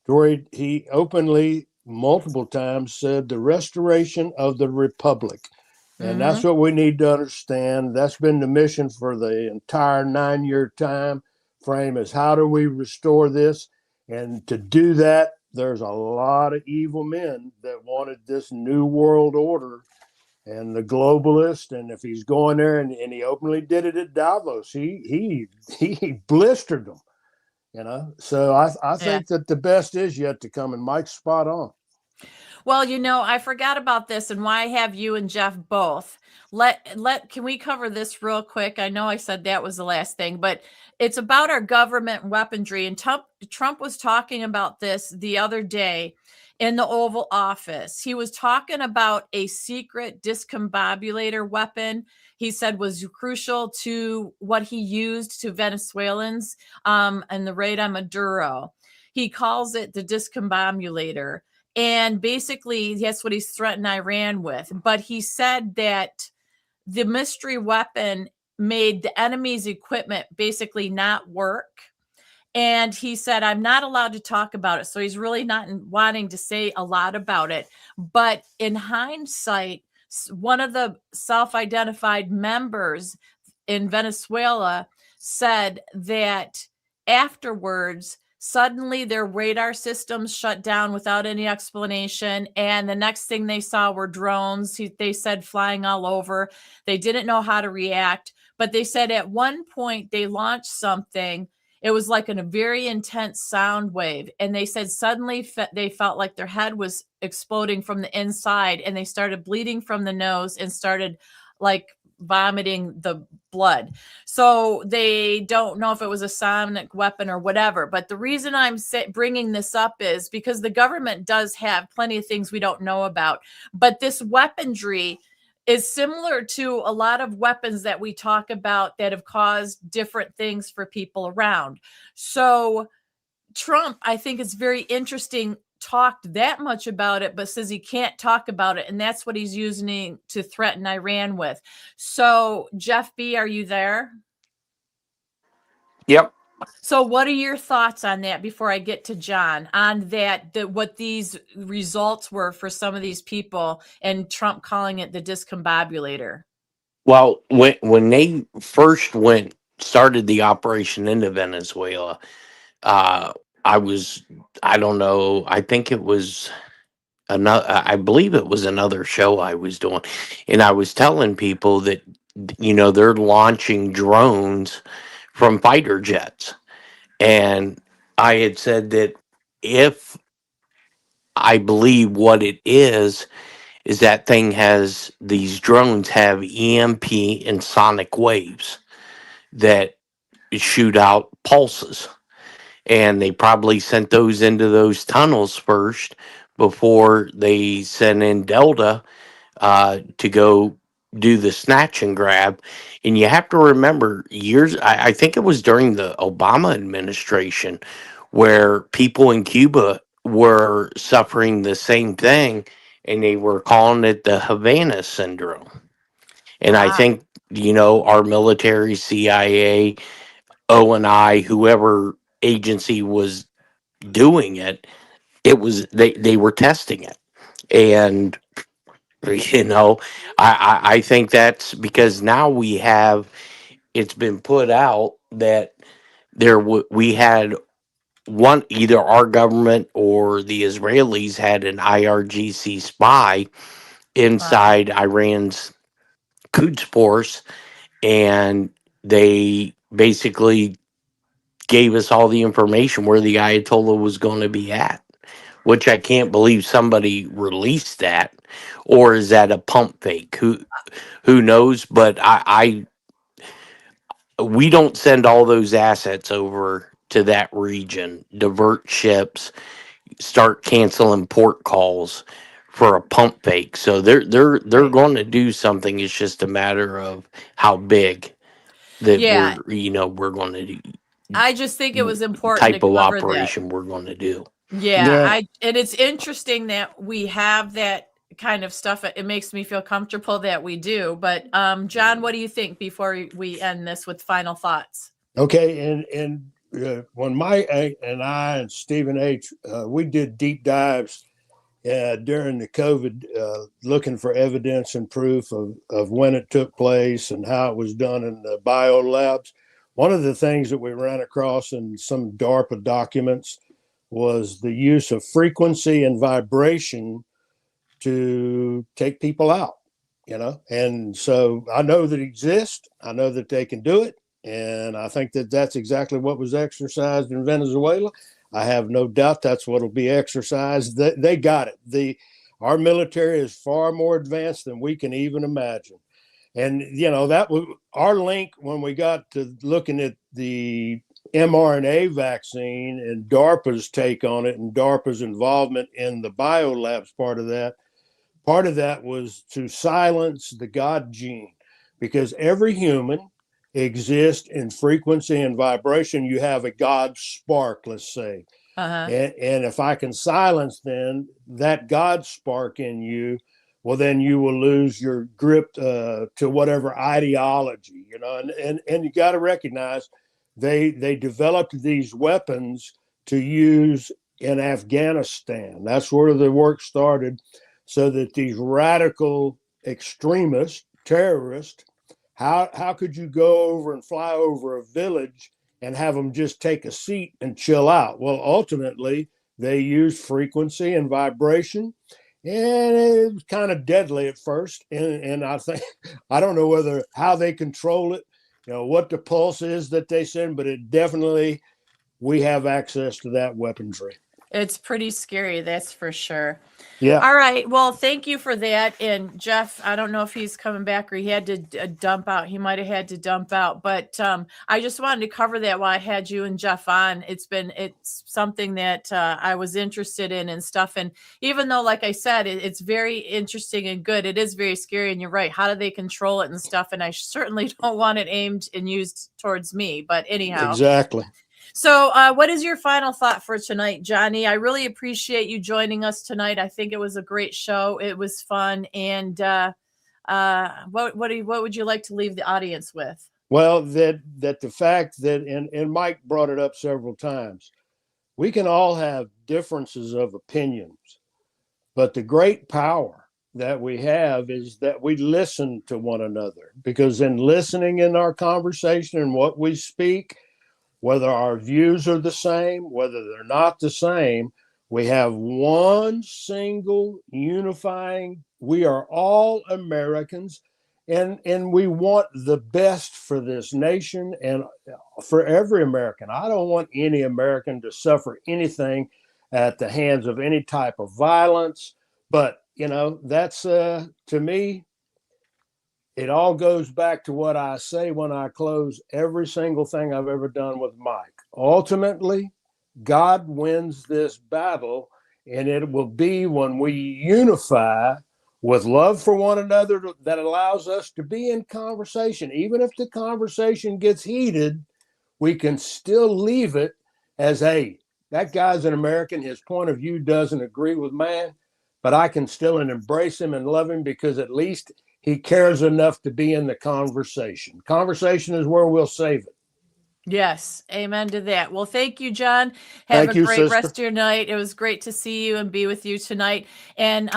where he openly, multiple times, said the restoration of the republic. And that's what we need to understand. That's been the mission for the entire 9-year time frame, is how do we restore this? And to do that, there's a lot of evil men that wanted this new world order, and the globalist. And if he's going there, and he openly did it at Davos, he blistered them. So I think that the best is yet to come, and Mike's spot on. Well, I forgot about this, and why have you and Jeff both? Can we cover this real quick? I know I said that was the last thing, but it's about our government weaponry. And Trump was talking about this the other day in the Oval Office. He was talking about a secret discombobulator weapon he said was crucial to what he used to Venezuelans and the raid on Maduro. He calls it the discombobulator. And basically, that's what he's threatened Iran with. But he said that the mystery weapon made the enemy's equipment basically not work. And he said, I'm not allowed to talk about it. So he's really not wanting to say a lot about it. But in hindsight, one of the self-identified members in Venezuela said that afterwards, suddenly their radar systems shut down without any explanation. And the next thing they saw were drones, they said, flying all over. They didn't know how to react. But they said at one point they launched something. It was like a very intense sound wave. And they said suddenly they felt like their head was exploding from the inside, and they started bleeding from the nose and started like vomiting the blood. So they don't know if it was a sonic weapon or whatever. But the reason I'm bringing this up is because the government does have plenty of things we don't know about. But this weaponry is similar to a lot of weapons that we talk about that have caused different things for people around. So Trump, I think it's very interesting, talked that much about it, but says he can't talk about it. And that's what he's using to threaten Iran with. So Jeff B., are you there? Yep. So what are your thoughts on that before I get to John, on what these results were for some of these people, and Trump calling it the discombobulator? Well, when they first started the operation into Venezuela, I don't know, I think it was I believe it was another show I was doing, and I was telling people that they're launching drones from fighter jets, and I had said that if I believe what it is that these drones have EMP and sonic waves that shoot out pulses, and they probably sent those into those tunnels first before they sent in Delta to go do the snatch and grab. And you have to remember, I think it was during the Obama administration, where people in Cuba were suffering the same thing, and they were calling it the Havana syndrome. And I think, our military, CIA, ONI, whoever agency was doing it, they were testing it. And I think that's because now it's been put out that we had one, either our government or the Israelis had an IRGC spy inside Iran's Quds force, and they basically gave us all the information where the Ayatollah was going to be at, which I can't believe somebody released that. Or is that a pump fake? Who knows? But we don't send all those assets over to that region, divert ships, start canceling port calls for a pump fake. So they're Right. going to do something. It's just a matter of how big that Yeah, we're going to do, I just think it was important to type of cover that. operation we're going to do. Yeah, Yeah. and it's interesting that we have that kind of stuff. It makes me feel comfortable that we do. But John, what do you think before we end this with final thoughts? Okay, and when Mike and I and Stephen H. We did deep dives during the COVID, looking for evidence and proof of when it took place and how it was done in the bio labs. One of the things that we ran across in some DARPA documents was the use of frequency and vibration to take people out, And so I know that exists. I know that they can do it. And I think that that's exactly what was exercised in Venezuela. I have no doubt that's what will be exercised. They got it. Our military is far more advanced than we can even imagine. And, that was our link when we got to looking at the mRNA vaccine and DARPA's take on it and DARPA's involvement in the biolabs part of that. Part of that was to silence the God gene, because every human exists in frequency and vibration. You have a God spark, let's say. Uh-huh. And if I can silence then that God spark in you, well, then you will lose your grip to whatever ideology, and you got to recognize they developed these weapons to use in Afghanistan. That's where the work started, so that these radical extremists, terrorists, how could you go over and fly over a village and have them just take a seat and chill out? Well, ultimately, they used frequency and vibration, and it was kind of deadly at first. And I think, I don't know how they control it, what the pulse is that they send, but it definitely, we have access to that weaponry. It's pretty scary, that's for sure. Yeah. All right. Well, thank you for that. And Jeff, I don't know if he's coming back or he had to dump out. He might have had to dump out, but I just wanted to cover that while I had you and Jeff on. It's something that I was interested in and stuff. And even though, like I said, it's very interesting and good, it is very scary. And you're right. How do they control it and stuff? And I certainly don't want it aimed and used towards me. But anyhow. Exactly. So what is your final thought for tonight, Johnny? I really appreciate you joining us tonight. I think it was a great show. It was fun. And what would you like to leave the audience with? Well, that the fact that, and Mike brought it up several times, we can all have differences of opinions, but the great power that we have is that we listen to one another, because in listening in our conversation and what we speak, whether our views are the same, whether they're not the same, we have one single unifying, we are all Americans, and we want the best for this nation and for every American. I don't want any American to suffer anything at the hands of any type of violence, but that's to me, it all goes back to what I say when I close every single thing I've ever done with Mike. Ultimately, God wins this battle, and it will be when we unify with love for one another that allows us to be in conversation. Even if the conversation gets heated, we can still leave it as, hey, that guy's an American. His point of view doesn't agree with mine, but I can still embrace him and love him, because at least he cares enough to be in the conversation. Conversation is where we'll save it. Yes. Amen to that. Well, thank you, John. Thank Have you, a great sister. rest of your night. It was great to see you and be with you tonight. And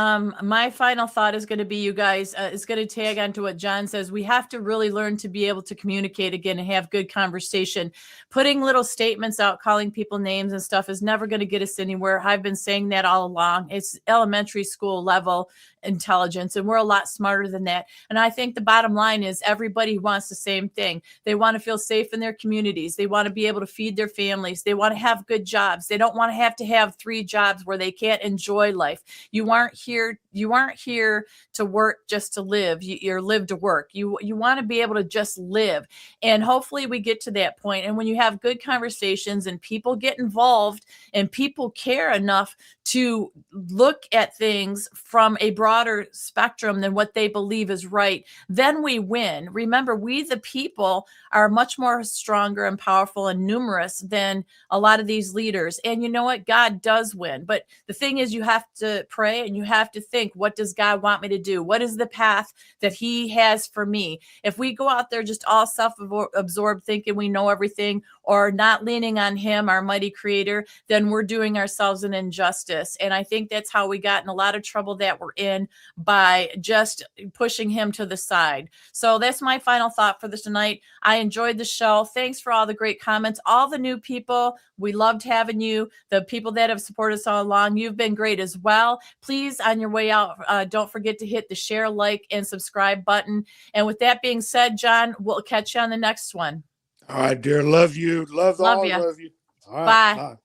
my final thought is going to be, you guys, is going to tag on to what John says. We have to really learn to be able to communicate again and have good conversation. Putting little statements out, calling people names and stuff is never going to get us anywhere. I've been saying that all along. It's elementary school level. intelligence, and we're a lot smarter than that. And I think the bottom line is everybody wants the same thing. They want to feel safe in their communities. They want to be able to feed their families. They want to have good jobs. They don't want to have 3 jobs where they can't enjoy life. You aren't here to work just to live. You're live to work. You want to be able to just live. And hopefully we get to that point. And when you have good conversations and people get involved and people care enough to look at things from a broader spectrum than what they believe is right, then we win. Remember, we the people are much more stronger and powerful and numerous than a lot of these leaders. And you know what? God does win. But the thing is, you have to pray and you have to think, what does God want me to do? What is the path that he has for me? If we go out there just all self-absorbed, thinking we know everything, or not leaning on him, our mighty creator, then we're doing ourselves an injustice. And I think that's how we got in a lot of trouble that we're in, by just pushing him to the side. So that's my final thought for this tonight. I enjoyed the show. Thanks for all the great comments. All the new people, we loved having you. The people that have supported us all along, you've been great as well. Please, on your way out, don't forget to hit the share, like, and subscribe button. And with that being said, John, we'll catch you on the next one. All right, dear. Love you. Love all ya. of you. All right. Bye. Bye.